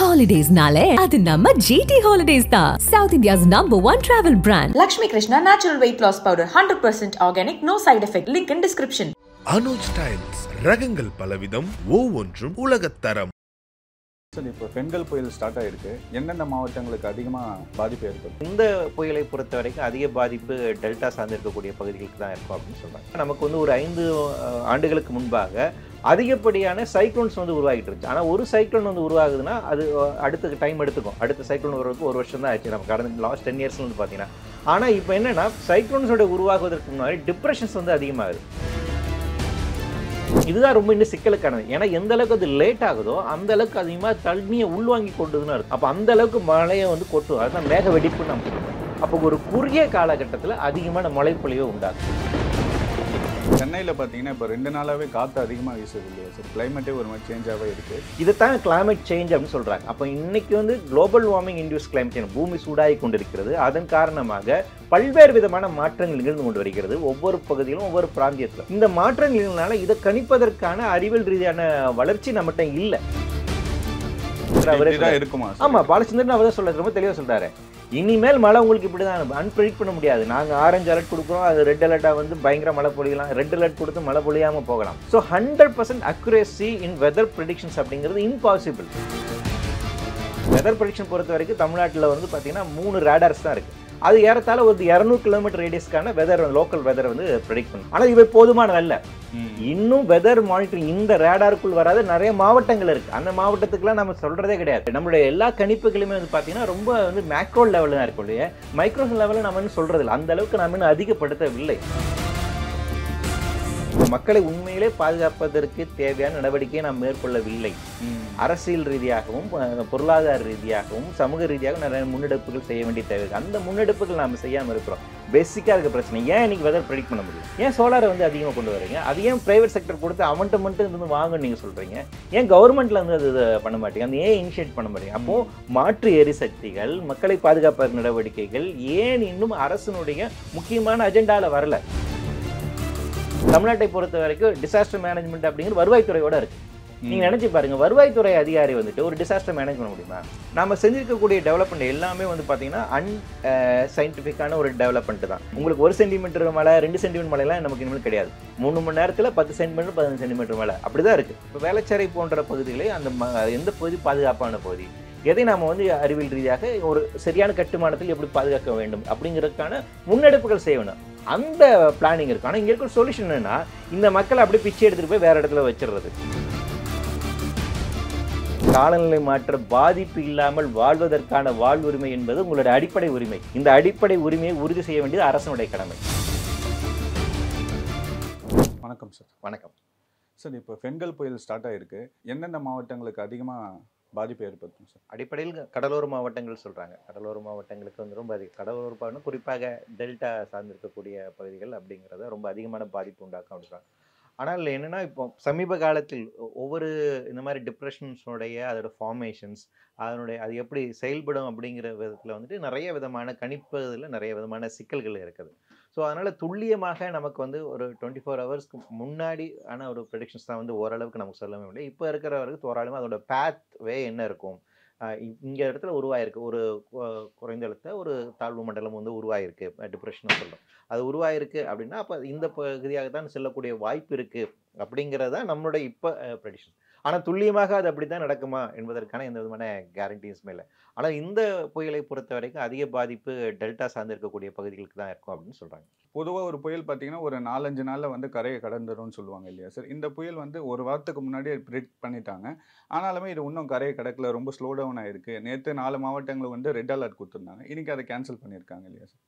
Holidays-nale, adu namma GT Holidays da. South India's #1 travel brand. Lakshmi Krishna Natural Weight Loss Powder, 100% organic, no side effect. Link in description. Anuj styles ரகங்கள் பலவிதம், ஒவ்வொன்றும் உலகத்தரம். இப்போ பெண்கள் புயல் start ஆயிருக்கு. எந்தெந்த மாவட்டங்களுக்கு அதிகமாக பாதிப்பு ஏற்படும்? இந்த புயலை பொறுத்த வரைக்கும் அதிக பாதிப்பு டெல்டா சார்ந்து இருக்கக்கூடிய பகுதிகளுக்கு தான் இருக்கும் அப்படின்னு சொல்கிறாங்க. நமக்கு வந்து ஒரு 5 ஆண்டுகளுக்கு முன்பாக அதிகப்படியான சைக்ளோன்ஸ் வந்து உருவாகிட்டு இருந்துச்சு. ஆனால் ஒரு சைக்ளோன் வந்து உருவாகுதுன்னா அது அடுத்த டைம் எடுத்துக்கும். அடுத்த சைக்ளோன் வர்றதுக்கு 1 வருஷம் தான் ஆச்சு. நம்ம கடந்த லாஸ்ட் 10 இயர்ஸ்ல வந்து பார்த்தீங்கன்னா. ஆனால் இப்போ என்னென்னா சைக்ளோன்ஸோட உருவாகுவதற்கு முன்னாடி டிப்ரெஷன்ஸ் வந்து அதிகமாகுது. இதுதான் ரொம்ப இன்னும் சிக்கலுக்கானது. ஏன்னா எந்த அளவுக்கு அது லேட் ஆகுதோ அந்த அளவுக்கு அதிகமாக தண்ணியை உள்வாங்கி கொண்டுதுன்னு இருக்கும். அப்போ அந்த அளவுக்கு மழையை வந்து கொட்டும். அதுதான் மேக வெடிப்புன்னு நம்ம சொல்லுவோம். அப்போ ஒரு குறுகிய காலகட்டத்தில் அதிகமான மழைப்பொழிவை உண்டாகும். சென்னையில் பார்த்தீங்கன்னா இப்போ 2 நாளாகவே காற்று அதிகமாக வீசுது இல்லையா சார்? கிளைமேட்டே ஒரு மாதிரி சேஞ்சாகவே இருக்குது. இதுதான் கிளைமேட் சேஞ்ச் அப்படின்னு சொல்கிறாங்க. அப்போ இன்னைக்கு வந்து global warming induce climate change, பூமி சூடாகி கொண்டிருக்கிறது. அதன் காரணமாக பல்வேறு விதமான மாற்றங்கள் நிகழ்ந்து கொண்டு வருகிறது ஒவ்வொரு பகுதியிலும் ஒவ்வொரு பிராந்தியத்திலும். இந்த மாற்றங்களினால இதை கணிப்பதற்கான அறிவியல் ரீதியான வளர்ச்சி நம்மகிட்ட இல்லை. இருக்குமா? ஆமா, பாலச்சந்திரன் அவர் தான் சொல்றாரு, ரொம்ப தெளிவாக சொல்றாரு. இனிமேல் மழை உங்களுக்கு இப்படிதான் அன்பிரிடிக்ட் பண்ண முடியாது. நாங்கள் ஆரஞ்சு அலர்ட் கொடுக்குறோம், அது ரெட் அலர்ட்டாக வந்து பயங்கர மழை பொழியலாம், ரெட் அலர்ட் கொடுத்து மழை பொழியாமல் போகலாம். ஸோ 100% அக்யூரேசி இன் வெதர் ப்ரெடிக்ஷன்ஸ் அப்படிங்கிறது இம்பாசிபிள். வெதர் ப்ரெடிக்ஷன் பொறுத்த வரைக்கும் தமிழ்நாட்டில் வந்து பார்த்தீங்கன்னா 3 ரேடார்ஸ் தான் இருக்குது. அது ஏறத்தாழ ஒரு 200 கிலோமீட்டர் ரேடியஸ்க்கான வெதர், லோக்கல் வெதர் வந்து ப்ரெடிக்ட் பண்ணும். ஆனால் இவை போதுமானதல்ல. இன்னும் வெதர் மானிட்டரிங் இந்த ரேடாருக்குள் வராத நிறைய மாவட்டங்கள் இருக்கு. அந்த மாவட்டத்துக்குலாம் நம்ம சொல்றதே கிடையாது. நம்மளுடைய எல்லா கணிப்புகளுமே வந்து பார்த்தீங்கன்னா ரொம்ப வந்து மேக்ரோ லெவலில் தான் இருக்கும் இல்லையா, மைக்ரோ லெவலில் நம்ம இன்னும் சொல்றது இல்லை. அந்த அளவுக்கு நம்ம இன்னும் அதிகப்படுத்தவில்லை. மக்களை உண்மையிலே பாதுகாப்பதற்கு தேவையான நடவடிக்கையை நாம் மேற்கொள்ளவில்லை. அரசியல் ரீதியாகவும் பொருளாதார ரீதியாகவும் சமூக ரீதியாகவும் நிறைய முன்னெடுப்புகள் செய்ய வேண்டிய தேவை. அந்த முன்னெடுப்புகள் நாம் செய்யாமல் இருக்கிறோம். பேசிக்காக இருக்க பிரச்சனை. ஏன் இன்னைக்கு வெதர் ப்ரெடிக்ட் பண்ண முடியும்? ஏன் சோலாரை வந்து அதிகமாக கொண்டு வரீங்க? அது ஏன் பிரைவேட் செக்டர் கொடுத்து அவன்கிட்ட மட்டும் இருந்து வாங்கன்னு நீங்கள் சொல்கிறீங்க? ஏன் கவர்மெண்ட்டில் வந்து அது பண்ண மாட்டீங்க? அந்த ஏன் இனிஷியேட் பண்ண மாட்டீங்க? அப்போது மாற்று எரிசக்திகள், மக்களை பாதுகாப்பு நடவடிக்கைகள் ஏன் இன்னும் அரசினுடைய முக்கியமான அஜெண்டாவில் வரல? தமிழ்நாட்டை பொறுத்த வரைக்கும் டிசாஸ்டர் மேனேஜ்மெண்ட் அப்படிங்கிற வருவாய்த்துறையோட இருக்கு. நீங்க நினைச்சு பாருங்க, வருவாய்த்துறை அதிகாரி வந்துட்டு ஒரு டிசாஸ்டர் மேனேஜ் பண்ண முடியுமா? நம்ம செஞ்சிருக்கக்கூடிய டெவலப்மெண்ட் எல்லாமே வந்து பாத்தீங்கன்னா சயின்டிஃபிக்கான ஒரு டெவலப்மெண்ட் தான். உங்களுக்கு 1 சென்டிமீட்டர் மழை, 2 சென்டிமீட்டர் மழைலாம் நமக்கு இனிமேல் கிடையாது. 3 மணி நேரத்தில் 10 சென்டிமீட்டர் 15 சென்டிமீட்டர் மழை அப்படிதான் இருக்கு. இப்போ வேளச்சேரி போன்ற பகுதிகளே அந்த எந்த பகுதி பாதுகாப்பான பகுதி, எதை நாம வந்து அறிவியல் ரீதியாக ஒரு சரியான கட்டுமானத்தில் எப்படி பாதுகாக்க வேண்டும் அப்படிங்கிறதுக்கான முன்னெடுப்புகள் செய்யணும். அந்த பிளானிங் இருக்கு. ஆனால் இங்க இருக்கிற சொல்யூஷன் என்னன்னா, இந்த மக்களை அப்படியே பிச்சை எடுத்துட்டு போய் வேற இடத்துல வச்சிடுறது. காலநிலை மாற்ற பாதிப்பு இல்லாமல் வாழ்வதற்கான வாழ்வுரிமை என்பது உங்களுடைய அடிப்படை உரிமை. இந்த அடிப்படை உரிமையை உறுதி செய்ய வேண்டியது அரசனுடைய கடமை. வணக்கம் சார். வணக்கம் சார். இப்போ பெண்கள் புயல் ஸ்டார்ட் ஆயிருக்கு. எந்தெந்த மாவட்டங்களுக்கு அதிகமாக பாதிப்பு ஏற்படுத்தும் சார்? அடிப்படையில் கடலோர மாவட்டங்கள் சொல்கிறாங்க. கடலோர மாவட்டங்களுக்கு வந்து ரொம்ப அதிகம். கடலோர பாவம் குறிப்பாக டெல்டா சார்ந்திருக்கக்கூடிய பகுதிகள் அப்படிங்கிறத ரொம்ப அதிகமான பாதிப்பு உண்டாக்கும் அப்படின்றாங்க. ஆனால் என்னென்னா, இப்போ சமீப காலத்தில் ஒவ்வொரு இந்த மாதிரி டிப்ரெஷன்ஸோடைய அதோட ஃபார்மேஷன்ஸ், அது எப்படி செயல்படும் அப்படிங்கிற விதத்தில் வந்துட்டு நிறைய விதமான கணிப்பதில் நிறைய விதமான சிக்கல்கள் இருக்குது. ஸோ அதனால் துல்லியமாக நமக்கு வந்து ஒரு 24 ஹவர்ஸ்க்கு முன்னாடி ஆன ஒரு ப்ரெடிக்ஷன்ஸ் தான் வந்து ஓரளவுக்கு நமக்கு சொல்லவே முடியும். இப்போ இருக்கிறவருக்கு தோராளமாக அதோட பேத் வே என்ன இருக்கும், இங்கே இடத்துல உருவாயிருக்கு, ஒரு குறைந்த இடத்துல ஒரு தாழ்வு மண்டலம் வந்து உருவாயிருக்கு, டிப்ரெஷன் சொல்கிறோம், அது உருவாயிருக்கு அப்படின்னா அப்போ இந்த பகுதியாக தான் செல்லக்கூடிய வாய்ப்பு இருக்குது அப்படிங்கிறது தான் நம்மளுடைய இப்போ ப்ரெடிக்ஷன். ஆனால் துல்லியமாக அது அப்படி தான் நடக்குமா என்பதற்கான எந்த விதமான கேரண்டிஸுமே இல்லை. ஆனால் இந்த புயலை பொறுத்த வரைக்கும் அதிக பாதிப்பு டெல்டா சார்ந்து இருக்கக்கூடிய பகுதிகளுக்கு தான் இருக்கும் அப்படின்னு சொல்கிறாங்க. பொதுவாக ஒரு புயல் பார்த்தீங்கன்னா ஒரு 4-5 நாளில் வந்து கரையை கடந்துரும்னு சொல்லுவாங்க இல்லையா சார்? இந்த புயல் வந்து ஒரு வாரத்துக்கு முன்னாடியே ப்ரெடிக்ட் பண்ணிட்டாங்க. ஆனாலுமே இது இன்னும் கரையை கடக்கல, ரொம்ப ஸ்லோ டவுன் ஆயிருக்கு. நேற்று 4 மாவட்டங்களுக்கு வந்து ரெட் அலர்ட் கொடுத்துருந்தாங்க. இன்னைக்கு அதை கேன்சல் பண்ணியிருக்காங்க இல்லையா சார்?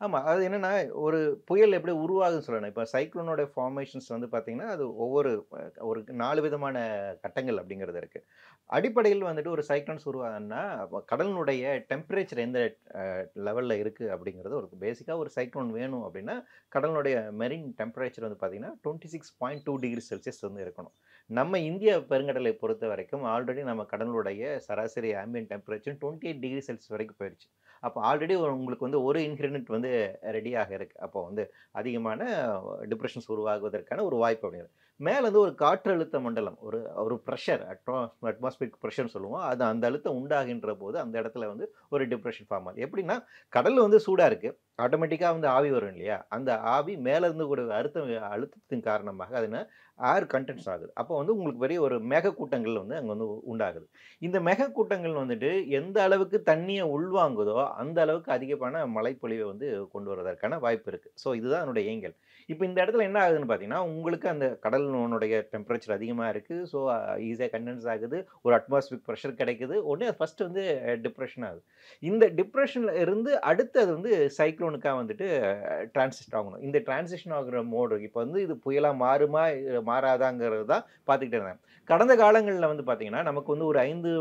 ஆமாம், அது என்னென்னா, ஒரு புயல் எப்படி உருவாகுதுன்னு சொல்லணும். இப்போ சைக்ளோனோட ஃபார்மேஷன்ஸ் வந்து பார்த்திங்கன்னா அது ஒரு 4 விதமான கட்டங்கள் அப்படிங்கிறது இருக்குது. அடிப்படையில் வந்துட்டு ஒரு சைக்ளோன்ஸ் உருவாகுன்னா கடலினுடைய டெம்பரேச்சர் எந்த லெவலில் இருக்குது அப்படிங்கிறது ஒரு பேசிக்காக ஒரு சைக்ளோன் வேணும் அப்படின்னா கடலினுடைய மெரின் டெம்பரேச்சர் வந்து பார்த்திங்கன்னா 26.2 டிகிரி செல்சியஸ் வந்து இருக்கணும். நம்ம இந்திய பெருங்கடலை பொறுத்த வரைக்கும் ஆல்ரெடி நம்ம கடலுடைய சராசரி ஆம்பியன்ட் டெம்பரேச்சர் 28 டிகிரி செல்சியஸ் வரைக்கும் போயிடுச்சு. அப்போ ஆல்ரெடி உங்களுக்கு வந்து ஒரு இன்கிரிடியன்ட் வந்து ரெடியாக இருக்குது. அப்போ வந்து அதிகமான டிப்ரெஷன்ஸ் உருவாகுவதற்கான ஒரு வாய்ப்பு அப்படிங்கிறது. மேலேருந்து ஒரு காற்றழுத்த மண்டலம், ஒரு ஒரு ப்ரெஷர், அட்மாஸ்பியரிக் ப்ரெஷர்னு சொல்லுவோம். அது அந்த அழுத்தம் உண்டாகின்ற போது அந்த இடத்துல வந்து ஒரு டிப்ரெஷன் ஃபார்ம் ஆகுது. எப்படின்னா, கடல் வந்து சூடாக இருக்குது, ஆட்டோமேட்டிக்காக வந்து ஆவி வரும் இல்லையா? அந்த ஆவி மேலேருந்து ஒரு அழுத்தத்தின் காரணமாக அது என்ன ஏர் கண்டென்ஸ் ஆகுது. அப்போ வந்து உங்களுக்கு பெரிய ஒரு மேகக்கூட்டங்கள் வந்து அங்கே வந்து உண்டாகுது. இந்த மேகக்கூட்டங்கள் வந்துட்டு எந்த அளவுக்கு தண்ணியை உள்வாங்குதோ அந்த அளவுக்கு அதிகமான மழைப்பொழிவை வந்து கொண்டு வருவதற்கான வாய்ப்பு இருக்குது. ஸோ இதுதான் என்னுடைய ஏங்கல். இப்போ இந்த இடத்துல என்ன ஆகுதுன்னு பார்த்தீங்கன்னா, உங்களுக்கு அந்த கடலினுடைய டெம்பரேச்சர் அதிகமாக இருக்குது. ஸோ ஈஸியாக கண்டென்ஸ் ஆகுது, ஒரு அட்மாஸ்பியரிக் ப்ரெஷர் கிடைக்குது. உடனே ஃபர்ஸ்ட் வந்து டிப்ரெஷன் ஆகுது. இந்த டிப்ரெஷனில் இருந்து அடுத்து அது வந்து சைக்ளோனுக்காக வந்துட்டு டிரான்சிட் ஆகணும். இந்த டிரான்சிஷன் ஆகுற மோடு இப்போ வந்து இது புயலாக மாறுமா மாறாதாங்கிறது தான் பார்த்துக்கிட்டே இருந்தேன். கடந்த காலங்களில் வந்து பார்த்தீங்கன்னா, நமக்கு வந்து ஒரு 5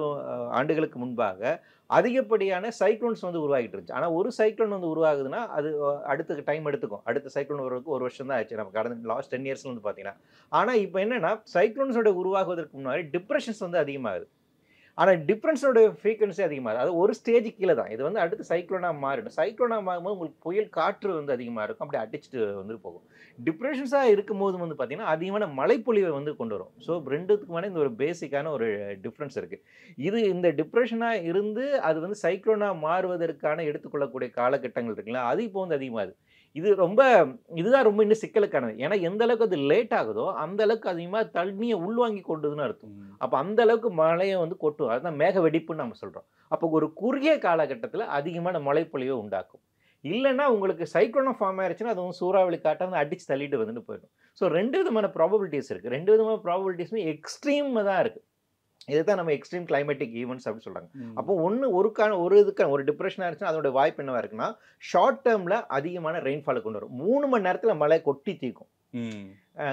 ஆண்டுகளுக்கு முன்பாக அதிகப்படியான சைக்ளோன்ஸ் வந்து உருவாகிட்டு இருந்துச்சு. ஆனால் ஒரு சைக்ளோன் வந்து உருவாகுதுன்னா அது அடுத்த டைம் எடுத்துக்கும். அடுத்த சைக்ளோன் வருவதற்கு 1 வருஷம் தான் ஆச்சு. நம்ம கடந்த லாஸ்ட் 10 இயர்ஸ்ல வந்து பார்த்தீங்கன்னா. ஆனால் இப்போ என்னன்னா, சைக்ளோன்ஸோட உருவாகுவதற்கு முன்னாடி டிப்ரெஷன்ஸ் வந்து அதிகமாகுது. ஆனால் டிஃப்ரென்ஸோட ஃப்ரீக்வன்சி அதிகமாக, அது ஒரு ஸ்டேஜ் கீழே தான். இது வந்து அடுத்து சைக்ளோனாக மாறிடும். சைக்ளோனாக மாறும்போது உங்களுக்கு புயல் காற்று வந்து அதிகமாக இருக்கும், அப்படி அடிச்சுட்டு வந்து போகும். டிப்ரெஷன்ஸாக இருக்கும்போது வந்து பார்த்தீங்கன்னா அதிகமான மழைப்பொழிவை வந்து கொண்டு வரும். ஸோ ரெண்டுத்துக்குமான இந்த ஒரு பேசிக்கான ஒரு டிஃப்ரென்ஸ் இருக்குது. இந்த டிப்ரெஷனாக இருந்து அது வந்து சைக்ளோனாக மாறுவதற்கான எடுத்துக்கொள்ளக்கூடிய காலகட்டங்கள் இருக்குங்களா, அது இப்போ வந்து அதிகமாகுது. இதுதான் ரொம்ப இன்னும் சிக்கலுக்கானது. ஏன்னா எந்த அளவுக்கு அது லேட் ஆகுதோ அந்த அளவுக்கு அதிகமாக தண்ணியை உள்வாங்கி கொண்டுதுன்னு அர்த்தம். அப்போ அந்த அளவுக்கு மழையை வந்து கொட்டும். அதுதான் மேக வெடிப்புன்னு நம்ம சொல்கிறோம். அப்போ ஒரு குறுகிய காலகட்டத்தில் அதிகமான மழைப்பொழிவை உண்டாக்கும். இல்லைன்னா உங்களுக்கு சைக்ளோனா ஃபார்ம் ஆயிடுச்சுன்னா அது வந்து சூறாவளி காட்டை வந்து அடிச்சு தள்ளிட்டு வந்துட்டு போயிடும். ஸோ 2 விதமான ப்ராபபிலிட்டிஸ் இருக்குது. 2 விதமான ப்ராபபிலிட்டிஸுமே எக்ஸ்ட்ரீம் தான் இருக்குது. இதுதான் நம்ம எக்ஸ்ட்ரீம் கிளைமேட்டிக் ஈவெண்ட்ஸ் அப்படின்னு சொல்கிறாங்க. அப்போ ஒரு டிப்ரெஷன் ஆயிடுச்சுன்னா அதோட வாய்ப்பு என்னவா இருக்குன்னா, ஷார்ட் டேர்மில் அதிகமான ரெயின்ஃபாலை கொண்டு வரும். 3 மணி நேரத்தில் மழை கொட்டி தீக்கும்.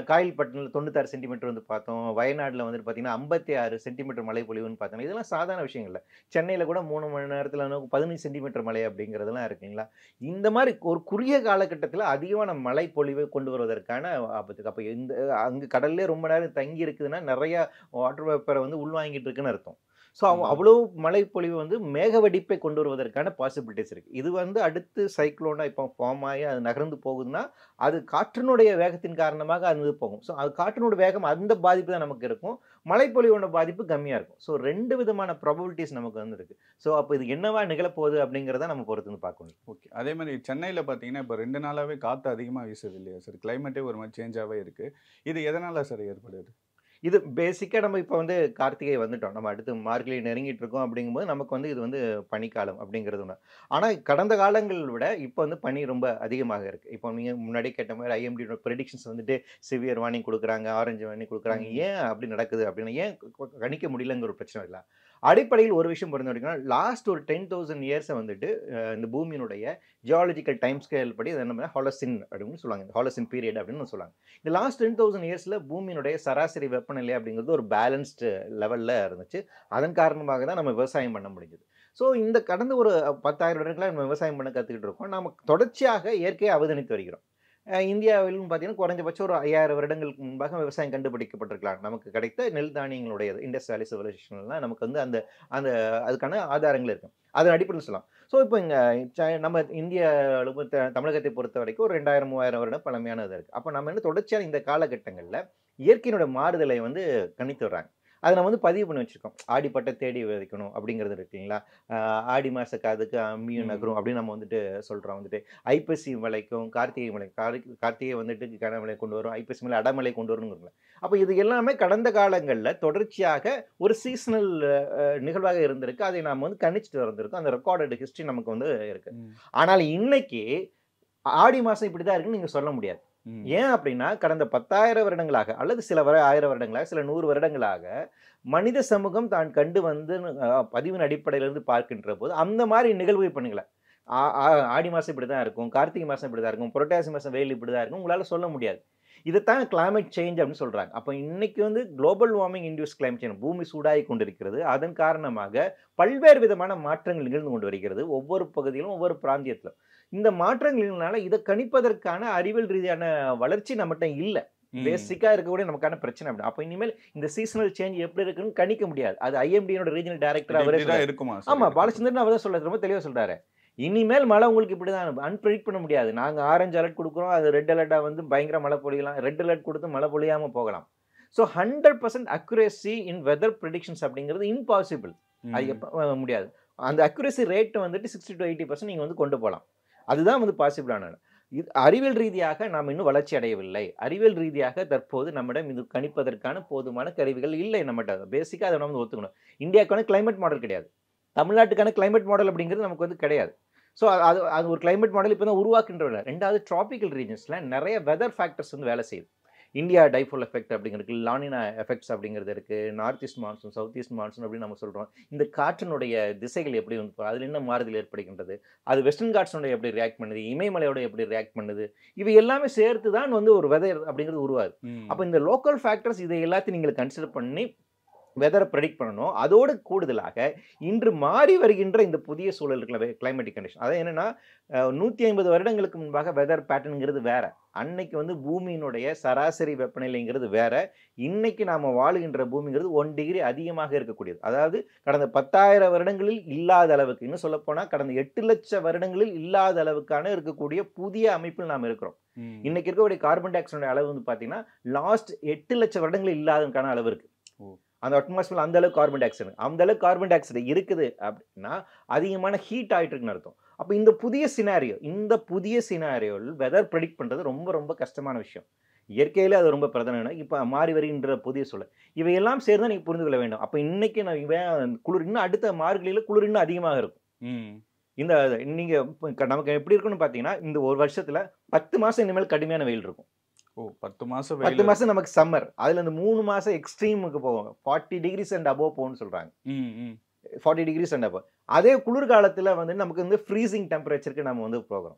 காயல்பட்டினத்தில் 96 சென்டிமீட்டர் வந்து பார்த்தோம். வயநாட்டில் வந்துட்டு பார்த்தீங்கன்னா 56 சென்டிமீட்டர் மழை பொழிவுன்னு பார்த்தோம். இதெல்லாம் சாதாரண விஷயங்கள் இல்லை. சென்னையில் கூட 3 மணி நேரத்தில் 15 சென்டிமீட்டர் மழை அப்படிங்கிறதுலாம் இருக்குங்களா. இந்த மாதிரி ஒரு குறுகிய காலகட்டத்தில் அதிகமான மழை பொழிவை கொண்டு வருவதற்கான ஆபத்துக்கு. அப்போ அங்கே கடல்லே ரொம்ப நேரம் தங்கி இருக்குதுன்னா நிறையா வாட்டர் வேப்பரை வந்து உள்வாங்கிட்டு இருக்குன்னு அர்த்தம். ஸோ அவ்வளோ மழைப்பொழிவு வந்து மேக வெடிப்பை கொண்டு வருவதற்கான பாசிபிலிட்டிஸ் இருக்குது. இது வந்து அடுத்து சைக்ளோனாக இப்போ ஃபார்ம் ஆகி அது நகர்ந்து போகுதுன்னா அது காற்றினுடைய வேகத்தின் காரணமாக அது போகும். ஸோ அது காற்றினோட வேகம் அந்த பாதிப்பு தான் நமக்கு இருக்கும், மழைப்பொழிவோட பாதிப்பு கம்மியாக இருக்கும். ஸோ 2 விதமான ப்ராபபிலிட்டிஸ் நமக்கு வந்து இருக்குது. ஸோ அப்போ இது என்னவா நிகழப்போகுது அப்படிங்கிறத நம்ம பொறுத்து வந்து பார்க்கணும். ஓகே, அதே மாதிரி சென்னையில் பார்த்தீங்கன்னா இப்போ 2 நாளாகவே காற்று அதிகமாக வீசுது இல்லையா சார்? கிளைமேட்டே ஒரு மாதிரி சேஞ்சாகவே இருக்குது. இது எதனால் சார் ஏற்படுது? இது பேசிக்காக நம்ம இப்போ வந்து கார்த்திகை வந்துட்டோம், நம்ம அடுத்து மார்கழி நெருங்கிட்டு இருக்கோம். அப்படிங்கும்போது நமக்கு வந்து இது வந்து பனிக்காலம் அப்படிங்கிறது ஒன்று. ஆனால் கடந்த காலங்களை விட இப்போ வந்து பனி ரொம்ப அதிகமாக இருக்குது. இப்போ நீங்கள் முன்னாடி கேட்ட மாதிரி ஐஎம்டியோட ப்ரெடிக்ஷன்ஸ் வந்துட்டு சிவியர் வார்னிங் கொடுக்குறாங்க, ஆரஞ்சு வார்னிங் கொடுக்குறாங்க. ஏன் அப்படி நடக்குது அப்படின்னா ஏன் கணிக்க முடியலங்கிற ஒரு பிரச்சனை இல்லை. அடிப்படையில் ஒரு விஷயம் பொறுத்த வரைக்கும் லாஸ்ட் ஒரு 10,000 இயர்ஸை வந்துட்டு இந்த பூமியினுடைய ஜியாலஜிக்கல் டைம் ஸ்கேல் படி அது என்ன ஹாலோசின் அப்படின்னு சொல்லுவாங்க. இந்த ஹாலோசின் பீரியட் அப்படின்னு சொல்லுவாங்க. இந்த லாஸ்ட் 10,000 இயர்ஸில் பூமியினுடைய சராசரி வெப்பநிலை அப்படிங்கிறது ஒரு பேலன்ஸ்டு லெவலில் இருந்துச்சு. அதன் காரணமாக தான் நம்ம விவசாயம் பண்ண முடிஞ்சது. ஸோ இந்த கடந்த ஒரு 10,000 வருடங்களாக நம்ம விவசாயம் பண்ண கற்றுக்கிட்டு இருக்கோம். நம்ம தொடர்ச்சியாக இயற்கையை அவதானித்து வருகிறோம். இந்தியாவிலும் பார்த்தீங்கன்னா குறைஞ்சபட்சம் ஒரு 5000 வருடங்களுக்கு முன்பாக விவசாயம் கண்டுபிடிக்கப்பட்டிருக்கலாம். நமக்கு கிடைத்த நெல் தானியங்களுடையது இண்டஸ் வேலி சிவிலைசேஷன்லாம் நமக்கு வந்து அந்த அந்த அதுக்கான ஆதாரங்கள் இருக்குது. அதன் அடிப்படையில் சொல்லலாம். ஸோ இப்போ இங்கே நம்ம இந்திய தமிழகத்தை பொறுத்த வரைக்கும் ஒரு 2000-3000 வருடம் பழமையானது இருக்குது. அப்போ நம்ம என்ன தொடர்ச்சியாக இந்த காலகட்டங்களில் இயற்கையினோட மாறுதலை வந்து கணித்து வர்றாங்க. அதை நம்ம வந்து பதிவு பண்ணி வச்சுருக்கோம். ஆடிப்பட்ட தேடி விதைக்கணும் அப்படிங்கிறது இருக்குங்களா. ஆடி மாத காதுக்கு அம்மியும் நகரும் அப்படின்னு நம்ம வந்துட்டு சொல்கிறோம். வந்துட்டு ஐப்பசி மலைக்கும் கார்த்திகை மலை கார்த்திகை வந்துட்டு கனமழை கொண்டு வரும், ஐப்பசி மலை அடமலை கொண்டு வரணுங்கிறல. அப்போ இது எல்லாமே கடந்த காலங்களில் தொடர்ச்சியாக ஒரு சீசனல் நிகழ்வாக இருந்திருக்கு. அதை நாம் வந்து கணிச்சிட்டு வந்திருக்கோம். அந்த ரெக்கார்டட் ஹிஸ்ட்ரி நமக்கு வந்து இருக்குது. ஆனால் இன்னைக்கு ஆடி மாதம் இப்படி தான் இருக்குன்னு நீங்கள் சொல்ல முடியாது. ஏன் அப்படின்னா கடந்த 10,000 வருடங்களாக அல்லது சில 1000 வருடங்களாக சில 100 வருடங்களாக மனித சமூகம் தான் கண்டு வந்து பதிவின் அடிப்படையிலிருந்து பார்க்கின்ற போது அந்த மாதிரி நிகழ்வு பண்ணுங்கள. ஆடி மாதம் இப்படி தான் இருக்கும், கார்த்திகை மாதம் இப்படி தான் இருக்கும், புரட்டாசி மாதம் வெயில் இப்படி தான் இருக்கும் உங்களால் சொல்ல முடியாது. இதைத்தான் கிளைமேட் சேஞ்ச் அப்படின்னு சொல்கிறாங்க. அப்போ இன்னைக்கு வந்து global warming induce climate change, பூமி சூடாகி கொண்டிருக்கிறது. அதன் காரணமாக பல்வேறு விதமான மாற்றங்கள் நிகழ்ந்து கொண்டு வருகிறது ஒவ்வொரு பகுதியிலும் ஒவ்வொரு பிராந்தியத்திலும். இந்த மாற்றங்களினால இதை கணிப்பதற்கான அறிவியல் ரீதியான வளர்ச்சி நம்மகிட்ட இல்லை. பேசிக்கா இருக்கக்கூடிய நமக்கான பிரச்சனை. அப்படி அப்போ இனிமேல் இந்த சீசனல் சேஞ்ச் எப்படி இருக்குன்னு கணிக்க முடியாது. அது ஐஎம்டியோட ரீஜனல் டைரக்டர் அவரே இருக்குமா? ஆமா, பாலச்சந்திரன் அவர் தான் சொல்றாரு, ரொம்ப தெளிவா சொல்றாரு. இனிமேல் மழை உங்களுக்கு இப்படிதான் அன்பிரடிக்ட் பண்ண முடியாது. நாங்கள் ஆரஞ்சு அலர்ட் கொடுக்குறோம், அது ரெட் அலர்ட்டாக வந்து பயங்கர மழை பொழியலாம், ரெட் அலர்ட் கொடுத்து மழை பொழியாமல் போகலாம். ஸோ 100% அக்யூரேசி இன் வெதர் ப்ரெடிக்ஷன்ஸ் அப்படிங்கிறது இம்பாசிபிள். அது எப்போ முடியாது. அந்த அக்யூரேசி ரேட் வந்துட்டு 60 to 80% நீங்கள் வந்து கொண்டு போகலாம். அதுதான் வந்து பாசிபிளான. இது அறிவியல் ரீதியாக நாம் இன்னும் வளர்ச்சி அடையவில்லை. அறிவியல் ரீதியாக தற்போது நம்மிடம் இது கணிப்பதற்கான போதுமான கருவிகள் இல்லை நம்மகிட்ட. பேசிக்காக அதை நம்ம ஒத்துக்கணும். இந்தியாவுக்கான கிளைமேட் மாடல் கிடையாது. தமிழ்நாட்டுக்கான கிளைமேட் மாடல் அப்படிங்கிறது நமக்கு வந்து கிடையாது. ஸோ அது ஒரு கிளைமேட் மாடல் இப்போ தான் உருவாக்குன்ற. ரெண்டாவது ட்ராபிக்கல் ரீஜன்ஸில் நிறைய வெதர் ஃபேக்டர்ஸ் வந்து வேலை செய்யுது. இந்தியா டைஃபோல் எஃபெக்ட் அப்படிங்கிறது, லானினா எஃபெக்ட்ஸ் அப்படிங்கிறது இருக்குது, north east monsoon, south east monsoon அப்படின்னு நம்ம சொல்கிறோம். இந்த காற்றினுடைய திசைகள் எப்படி வந்து அதில் என்ன மாறுதல் ஏற்படுகின்றது, அது வெஸ்டர்ன் காட்ஸோட எப்படி ரியாக்ட் பண்ணுது, இமயமலையோட எப்படி ரியாக்ட் பண்ணுது, இவை எல்லாமே சேர்த்து தான் வந்து ஒரு வெதர் அப்படிங்கிறது உருவாது. அப்போ இந்த லோக்கல் ஃபேக்டர்ஸ் இதை எல்லாத்தையும் நீங்கள் கன்சிடர் பண்ணி வெதரை ப்ரெடிக்ட் பண்ணணும். அதோடு கூடுதலாக இன்று மாறி வருகின்ற இந்த புதிய சூழல் இருக்குல்ல, கிளைமேட்டிக் கண்டிஷன், அது என்னென்னா 150 வருடங்களுக்கு முன்பாக வெதர் பேட்டர்னுங்கிறது வேறு. அன்னைக்கு வந்து பூமியினுடைய சராசரி வெப்பநிலைங்கிறது வேறு. இன்னைக்கு நாம் வாழுகின்ற பூமிங்கிறது 1 டிகிரி அதிகமாக இருக்கக்கூடியது. அதாவது கடந்த 10,000 வருடங்களில் இல்லாத அளவுக்கு, இன்னும் சொல்லப்போனால் கடந்த 8 லட்சம் வருடங்களில் இல்லாத அளவுக்கான இருக்கக்கூடிய புதிய அமைப்பில் நாம் இருக்கிறோம். இன்னைக்கு இருக்கக்கூடிய கார்பன் டை ஆக்சைடோட அளவு வந்து பார்த்தீங்கன்னா லாஸ்ட் 8 லட்சம் வருடங்களில் இல்லாததுக்கான அளவு இருக்குது. அந்த அட்மாஸ்பியர் அந்த அளவுக்கு கார்பன் டை ஆக்சைடு, அந்த அளவுக்கு கார்பன் டை ஆக்சைடு இருக்குது அப்படின்னா அதிகமான ஹீட் ஆகிட்டு இருக்குன்னு அர்த்தம். அப்போ இந்த புதிய சினாரியோவில் வெதர் ப்ரெடிக்ட் பண்ணுறது ரொம்ப ரொம்ப கஷ்டமான விஷயம். இயற்கையிலே அது ரொம்ப பிரதானம். இப்போ மாறி வருகின்ற புதிய சூழல் இவையெல்லாம் சேர்ந்து நீங்கள் புரிந்து கொள்ள வேண்டும். அப்போ இன்னைக்கு நான் குளிர் இன்னும் அடுத்த மார்கழியில் குளிர் இன்னும் அதிகமாக இருக்கும். இந்த நீங்கள் நமக்கு எப்படி இருக்குன்னு பார்த்தீங்கன்னா, இந்த ஒரு வருஷத்தில் 10 மாதம் இனிமேல் கடுமையான வெயில் இருக்கும். 10 மாசம் நமக்கு சம்மர். அதுல இந்த 3 மாசம் எக்ஸ்ட்ரீமுக்கு போவாங்க. 40 டிகிரிஸ் அண்ட் அபோவ் போகும்னு சொல்றாங்க. 40 டிகிரிஸ் அண்ட் அபோவ். அதே குளிர்காலத்துல வந்து நமக்கு வந்து ஃப்ரீசிங் டெம்பரேச்சருக்கு நம்ம வந்து போகிறோம்.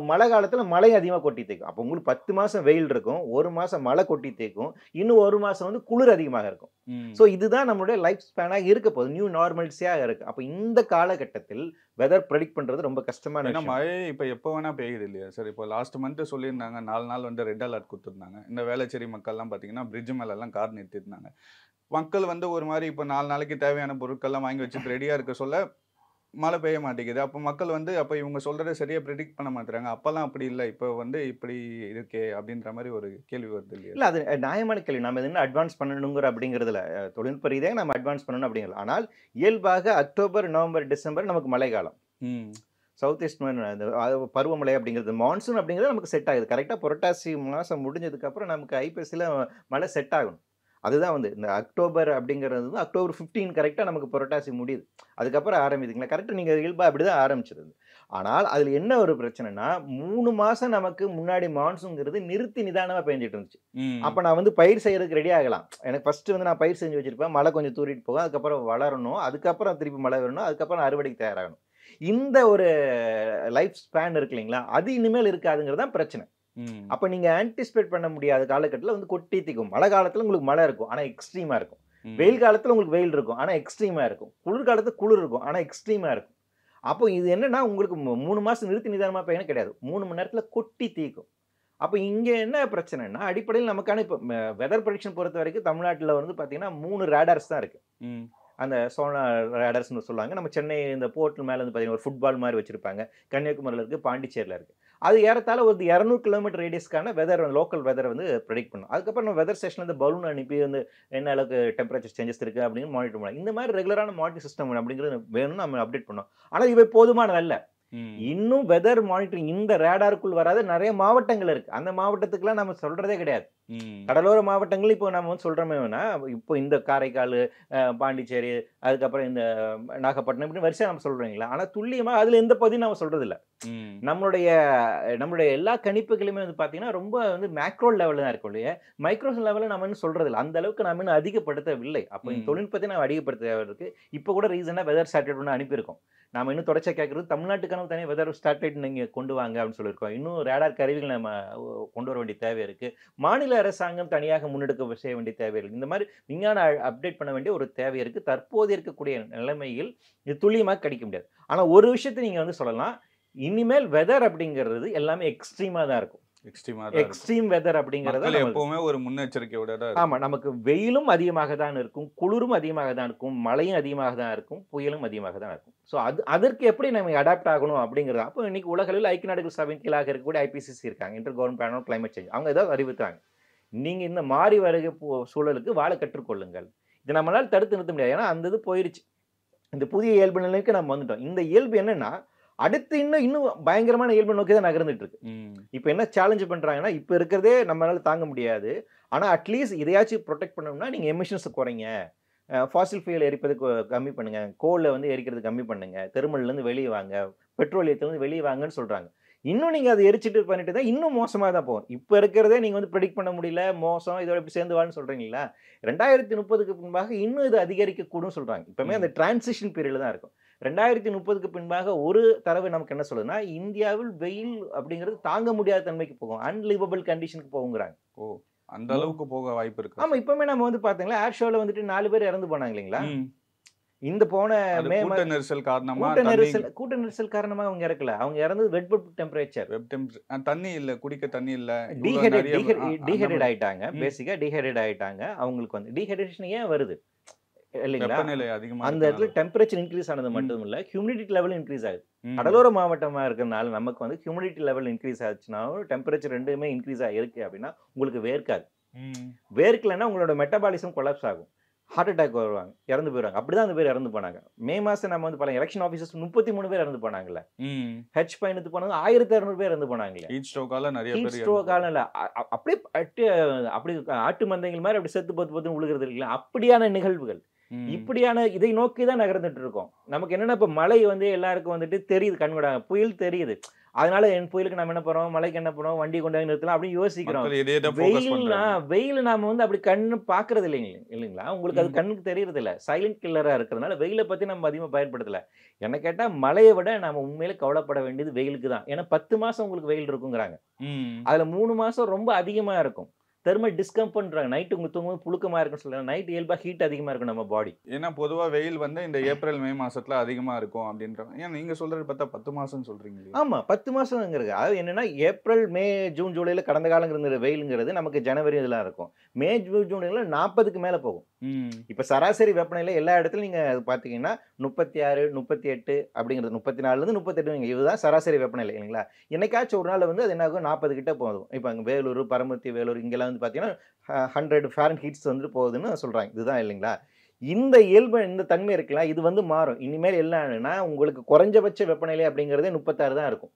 மழை காலத்துல மழை அதிகமாக கொட்டி தேய்க்கும். அப்போ உங்களுக்கு 10 மாசம் வெயில் இருக்கும், 1 மாசம் மழை கொட்டி தேய்க்கும், இன்னும் 1 மாசம் வந்து குளிர் அதிகமாக இருக்கும். ஸோ இதுதான் நம்மளுடைய லைஃப் ஸ்பேனாக இருக்க போகுது, நியூ நார்மல்ஸியாக இருக்கு. அப்போ இந்த காலகட்டத்தில் வெதர் ப்ரெடிக்ட் பண்றது ரொம்ப கஷ்டமான. ஏன்னா மழை இப்போ எப்போ வேணா பெய்யுது இல்லையா சார்? இப்போ லாஸ்ட் மந்த் சொல்லியிருந்தாங்க 4 நாள் வந்து ரெட் அலர்ட் கொடுத்துருந்தாங்க. இந்த வேளச்சேரி மக்கள்லாம் பார்த்தீங்கன்னா பிரிட்ஜ் மேலெல்லாம் கார் நிறுத்திருந்தாங்க. மக்கள் வந்து ஒரு மாதிரி இப்போ 4 நாளைக்கு தேவையான பொருட்கள்லாம் வாங்கி வச்சுட்டு ரெடியாக இருக்க சொல்ல மழை பெய்ய மாட்டேங்குது. அப்போ மக்கள் வந்து அப்போ இவங்க சொல்கிறத சரியாக ப்ரெடிக்ட் பண்ண மாட்டேறாங்க. அப்போல்லாம் அப்படி இல்லை, இப்போ வந்து இப்படி இருக்கே அப்படின்ற மாதிரி ஒரு கேள்வி வருது இல்லையா? இல்லை, அது நியாயமான கேள்வி. நம்ம என்ன அட்வான்ஸ் பண்ணணுங்கிற அப்படிங்கிறதுல தொழில்நுட்ப ரீதியாக நம்ம அட்வான்ஸ் பண்ணணும் அப்படிங்கிறது. ஆனால் இயல்பாக அக்டோபர், நவம்பர், டிசம்பர் நமக்கு மழை காலம். சவுத் ஈஸ்ட் பருவமழை அப்படிங்கிறது, மான்சூன் அப்படிங்கிறது நமக்கு செட் ஆகுது. கரெக்டாக புரட்டாசி மாதம் முடிஞ்சதுக்கப்புறம் நமக்கு ஐப்பசியில் மழை செட் ஆகணும். அதுதான் வந்து இந்த அக்டோபர் அப்படிங்கிறது வந்து அக்டோபர் 15 கரெக்டாக நமக்கு புரட்டாசி முடியுது. அதுக்கப்புறம் ஆரம்பிதுங்களா, கரெக்டாக நீங்கள் இயல்பாக அப்படி தான் ஆரம்பிச்சிருது. ஆனால் அதில் என்ன ஒரு பிரச்சனைனா, 3 மாதம் நமக்கு முன்னாடி மான்சூன்ங்கிறது நிறுத்தி நிதானமாக பெஞ்சிட்டு இருந்துச்சு. அப்போ நான் வந்து பயிர் செய்யறதுக்கு ரெடி ஆகலாம். எனக்கு ஃபர்ஸ்ட் வந்து நான் பயிர் செஞ்சு வச்சிருப்பேன், மழை கொஞ்சம் தூரிட்டு போகும், அதுக்கப்புறம் வளரணும், அதுக்கப்புறம் திருப்பி மழை வரணும், அதுக்கப்புறம் அறுவடைக்கு தயாராகணும். இந்த ஒரு லைஃப் ஸ்பேன் இருக்கு இல்லைங்களா, அது இனிமேல் இருக்காதுங்கிறது தான் பிரச்சனை. அப்போ நீங்கள் ஆன்டிசிபேட் பண்ண முடியாத காலகட்டத்தில் வந்து கொட்டி தீக்கும். மழை காலத்தில் உங்களுக்கு மழை இருக்கும், ஆனால் எக்ஸ்ட்ரீமாக இருக்கும். வெயில் காலத்தில் உங்களுக்கு வெயில் இருக்கும், ஆனால் எக்ஸ்ட்ரீமாக இருக்கும். குளிர் காலத்தில் குளிர் இருக்கும், ஆனால் எக்ஸ்ட்ரீமாக இருக்கும். அப்போ இது என்னன்னா, உங்களுக்கு 3 மாதம் நிறுத்தி நிதானமாக பெய்யணும் கிடையாது, 3 மணி நேரத்தில் கொட்டி தீக்கும். அப்போ இங்கே என்ன பிரச்சனைனா, அடிப்படையில் நமக்கான இப்போ வெதர் ப்ரெடிக்ஷன் பொறுத்த வரைக்கும் தமிழ்நாட்டில் வந்து பார்த்தீங்கன்னா 3 ரேடார்ஸ் தான் இருக்குது. அந்த சோனார் ரேடர்ஸ்னு சொல்லுவாங்க. நம்ம சென்னை இந்த போர்ட் மேலே வந்து பார்த்தீங்கன்னா ஒரு ஃபுட்பால் மாதிரி வச்சுருப்பாங்க. கன்னியாகுமரியில் இருக்குது, பாண்டிச்சேரியில் இருக்குது. அது ஏறத்தாழ ஒரு 200 கிலோமீட்டர் ரேடியஸ்க்கான வெதர், லோக்கல் வெதரை வந்து ப்ரெடிக்ட் பண்ணணும். அதுக்கப்புறம் நம்ம வெதர் ஸ்டேஷனில் இந்த பலூன் அனுப்பி வந்து என்ன அளவுக்கு டெம்பரேச்சர் சேஞ்சஸ் இருக்குது அப்படின்னு மானிட்டர் பண்ணலாம். இந்த மாதிரி ரெகுலரான மானிட்டர் சிஸ்டம் அப்படிங்கிறது வேணும்னு நம்ம அப்டேட் பண்ணோம். ஆனால் இவை போதுமானதல்ல. இன்னும் வெதர் மானிட்டரிங் இந்த ரேடாருக்குள் வராத நிறைய மாவட்டங்கள் இருக்கு. அந்த மாவட்டத்துக்குலாம் நம்ம சொல்றதே கிடையாது. கடலோர மாவட்டங்கள் இப்போ நம்ம வந்து சொல்றோமேனா, இப்போ இந்த காரைக்கால், பாண்டிச்சேரி, அதுக்கப்புறம் இந்த நாகப்பட்டினம் இப்படி வரிசையா நம்ம சொல்றீங்களா, ஆனா துல்லியமா அதுல எந்த பகுதியும் நம்ம சொல்றது இல்லை. நம்மளுடைய எல்லா கணிப்புகளுமே வந்து பாத்தீங்கன்னா ரொம்ப வந்து மேக்ரோ லெவலில் தான் இருக்கும் இல்லையா, மைக்ரோ லெவலில் நம்ம இன்னும் சொல்றது இல்லை. அந்த அளவுக்கு நம்ம இன்னும் அதிகப்படுத்தவில்லை. அப்போ இந்த தொழில்நுட்பத்தை நம்ம அதிகப்படுத்த இருக்கு. இப்போ கூட ரீசெண்டாக வெதர் சேட்டலைட் ஒன்று அனுப்பியிருக்கோம். நம்ம இன்னும் தொடர்ச்சியாக கேட்கறது, தமிழ்நாட்டுக்கான தனியாக வெதர் சேட்டலைட் நீங்கள் கொண்டு வாங்க அப்படின்னு சொல்லியிருக்கோம். இன்னும் ரேடார் கருவிகள் நம்ம கொண்டு வர வேண்டிய தேவை இருக்குது. மாநில அரசாங்கம் தனியாக முன்னெடுக்க செய்ய வேண்டிய தேவை இருக்குது. இந்த மாதிரி விஞ்ஞான அப்டேட் பண்ண வேண்டிய ஒரு தேவை இருக்குது. தற்போது இருக்கக்கூடிய நிலைமையில் இது துல்லியமாக கிடைக்க முடியாது. ஆனால் ஒரு விஷயத்தை நீங்கள் வந்து சொல்லலாம், இனிமேல் வெதர் அப்படிங்கிறது எல்லாமே எக்ஸ்ட்ரீமாக தான் இருக்கும். எக்ஸ்ட்ரீம் வெதர் அப்படிங்கிறது எப்பவுமே ஒரு முன்னெச்சரிக்கையோட தான். ஆமா, நமக்கு வெயிலும் அதிகமாக தான் இருக்கும், குளிரும் அதிகமாக தான் இருக்கும், மழையும் அதிகமாக தான் இருக்கும், புயலும் அதிகமாக தான் இருக்கும். ஸோ அதற்கு எப்படி நம்ம அடாப்ட் ஆகணும் அப்படிங்கிறது. அப்போ இன்னைக்கு உலகில் ஐக்கிய நாடுகள் சபையின் கீழாக இருக்கக்கூடிய IPCC இருக்காங்க, inter government panel on climate change. அவங்க ஏதாவது அறிவித்தாங்க. நீங்கள் இந்த மாறி வருகை சூழலுக்கு வாழ கற்றுக்கொள்ளுங்கள். இதை நம்மளால் தடுத்து நிறுத்த முடியாது. ஏன்னா அந்த இது போயிருச்சு. இந்த புதிய இயல்பு நிலைக்கு நம்ம வந்துட்டோம். இந்த இயல்பு என்னன்னா அடுத்து இன்னும் பயங்கரமான இயல்பு நோக்கி தான் நகர்ந்துட்டு இருக்கு. இப்போ என்ன சேலஞ்ச் பண்றாங்கன்னா, இப்போ இருக்கிறதே நம்மளால தாங்க முடியாது. ஆனா அட்லீஸ்ட் இதையாச்சும் ப்ரொடெக்ட் பண்ணணும்னா நீங்க எமிஷன்ஸ் குறைங்க, ஃபாசில் ஃபியூல் எரிப்பது கம்மி பண்ணுங்க, கோலை வந்து எரிக்கிறது கம்மி பண்ணுங்க, தெர்மல்லேருந்து வெளியே வாங்க, பெட்ரோலியத்துலேருந்து வெளியே வாங்கன்னு சொல்றாங்க. இன்னும் நீங்க அதை எரிச்சிட்டு பண்ணிட்டு தான் இன்னும் மோசமாக தான் போகும். இப்போ இருக்கிறதே நீங்க வந்து ப்ரெடிக்ட் பண்ண முடியல, மோசம், இதோட இப்படி சேர்ந்து வாழ்னு சொல்றீங்களா? 2030க்கு பின்பாக இன்னும் இது அதிகரிக்கக்கூடும் சொல்றாங்க. இப்பவுமே அந்த டிரான்சிஷன் பீரியட்ல தான் இருக்கும். 2030க்கு பின்பாக ஒரு தரவு நமக்கு என்ன சொல்லுதுன்னா, இந்தியாவில் வெயில் அப்படிங்கிறது தாங்க முடியாத தன்மைக்கு போகும், அன்லிவபிள் கண்டிஷனுக்கு போகுங்கிறாங்க. ஓ, அந்த அளவுக்கு போக வாய்ப்பு இருக்கு. ஆமா, இப்பவுமே நம்ம வந்து பாத்தீங்களா, ஏர் ஷோல வந்துட்டு 4 பேர் இறந்து போனாங்க இல்லைங்களா? இந்த போன மே கூட்ட நெரிசல் காரணமா, கூட்ட நெரிசல் காரணமா அவங்க இறக்கல. அவங்க இறந்தது வெட் டெம்பரேச்சர், தண்ணி இல்ல, குடிக்க தண்ணி இல்ல, டீஹைட்ரேட் ஆயிட்டாங்க. பேசிக்கா டீஹைட்ரேட் ஆயிட்டாங்க. அவங்களுக்கு வந்து டீஹைட்ரேஷன் ஏன் வருது இல்லைங்களா? அந்த இடத்துல டெம்பரேச்சர் இன்க்ரீஸ் ஆனது மட்டும் இல்ல, ஹியூமிடிட்டி லெவல் இன்க்ரீஸ் ஆகுது. கடலோர மாவட்டமா இருக்கிறதுனால நமக்கு வந்து ஹியூமிடிட்டி லெவல் இன்க்ரீஸ் ஆச்சுன்னா, டெம்பரேச்சர் ரெண்டுமே இன்க்ரீஸ் ஆகிருக்கு அப்படின்னா உங்களுக்கு வேர்க்காது. வேர்க்கலைன்னா உங்களோட மெட்டபாலிசம் கொலாப்ஸ் ஆகும், ஹார்ட் அட்டாக் வருவாங்க, இறந்து போயிடுவாங்க. அப்படிதான் அந்த பேர் இறந்து போனாங்க. மே மாசம் நம்ம வந்து பல எலெக்ஷன் ஆஃபீஸர்ஸ் 33 பேர் இறந்து போனாங்கல்ல. ஹெச் பயணத்து போனது 1600 பேர் இறந்து போனாங்களே. ஹீட் ஸ்ட்ரோக்கால நிறைய பேர், ஹீட் ஸ்ட்ரோக்கால இல்ல, அப்படியே அப்படி ஆட்டு மந்தைகள் மாதிரி அப்படி செத்து பத்து உழுகிறது இல்லைங்களா? அப்படியான நிகழ்வுகள், இப்படியான இதை நோக்கி தான் நகர்ந்துட்டு இருக்கோம். நமக்கு என்னன்னா, இப்ப மழை வந்து எல்லாருக்கும் வந்துட்டு தெரியுது, கண்கூட புயல் தெரியுது. அதனால என் புயலுக்கு நம்ம என்ன பண்ணுவோம், மழைக்கு என்ன பண்ணுவோம், வண்டி கொண்டு வந்து நிறுத்தலாம் அப்படின்னு யோசிக்கிறோம். வெயில் நாம வந்து அப்படி கண்ணு பாக்குறது இல்லைங்களா? உங்களுக்கு அது கண்ணுக்கு தெரியறது இல்ல, சைலண்ட் கில்லரா இருக்கிறதுனால வெயிலை பத்தி நம்ம அதிகமா பயன்படுத்தல. என்ன கேட்டா மழையை விட நாம உண்மையில கவலைப்பட வேண்டியது வெயிலுக்கு தான். ஏன்னா 10 மாசம் உங்களுக்கு வெயில் இருக்குங்கிறாங்க. அதுல 3 மாசம் ரொம்ப அதிகமா இருக்கும். தெர்மல் டிஸ்கம்ஃபர்ட்ன்றாங்க. நைட் உங்களுக்கு தூங்கும்போது புழுக்கமா இருக்குன்னு சொல்றாங்க. நைட் இயல்பா ஹீட் அதிகமா இருக்கும் நம்ம பாடி. ஏன்னா பொதுவா வெயில் வந்து இந்த ஏப்ரல் மே மாசத்துல அதிகமா இருக்கும் அப்படின்றாங்க. ஏன் நீங்க சொல்றது பார்த்தா 10 மாசம் சொல்றீங்க? ஆமா, 10 மாசம்ங்கிறது அதாவது என்னன்னா, ஏப்ரல் மே ஜூன் ஜூலைல கடந்த காலங்கிறது வெயிலுங்கிறது நமக்கு ஜனவரி இதெல்லாம் இருக்கும். மே ஜூன்ல 40க்கு மேல போகும். இப்ப சராசரி வெப்பநிலை எல்லா இடத்துலயும் நீங்க பாத்தீங்கன்னா 36, 38 அப்படிங்கிறது, 34ல இருந்து 38 இதுதான் சராசரி வெப்பநிலை இல்லைங்களா? என்னைக்காச்சும் ஒரு நாள் வந்து அது என்ன ஆகும், 40 கிட்ட போதும். இப்ப அங்க வேலூர், பரமத்தி, வேலூர் இங்கெல்லாம் வந்து பாத்தீங்கன்னா 100 ஃபாரன்ஹீட்ஸ் வந்து போகுதுன்னு சொல்றாங்க. இதுதான் இல்லைங்களா? இந்த இயல்பு, இந்த தன்மை இருக்கலாம், இது வந்து மாறும். இனிமேல் என்னன்னா, உங்களுக்கு குறைஞ்சபட்ச வெப்பநிலை அப்படிங்கிறதே 36 தான் இருக்கும்.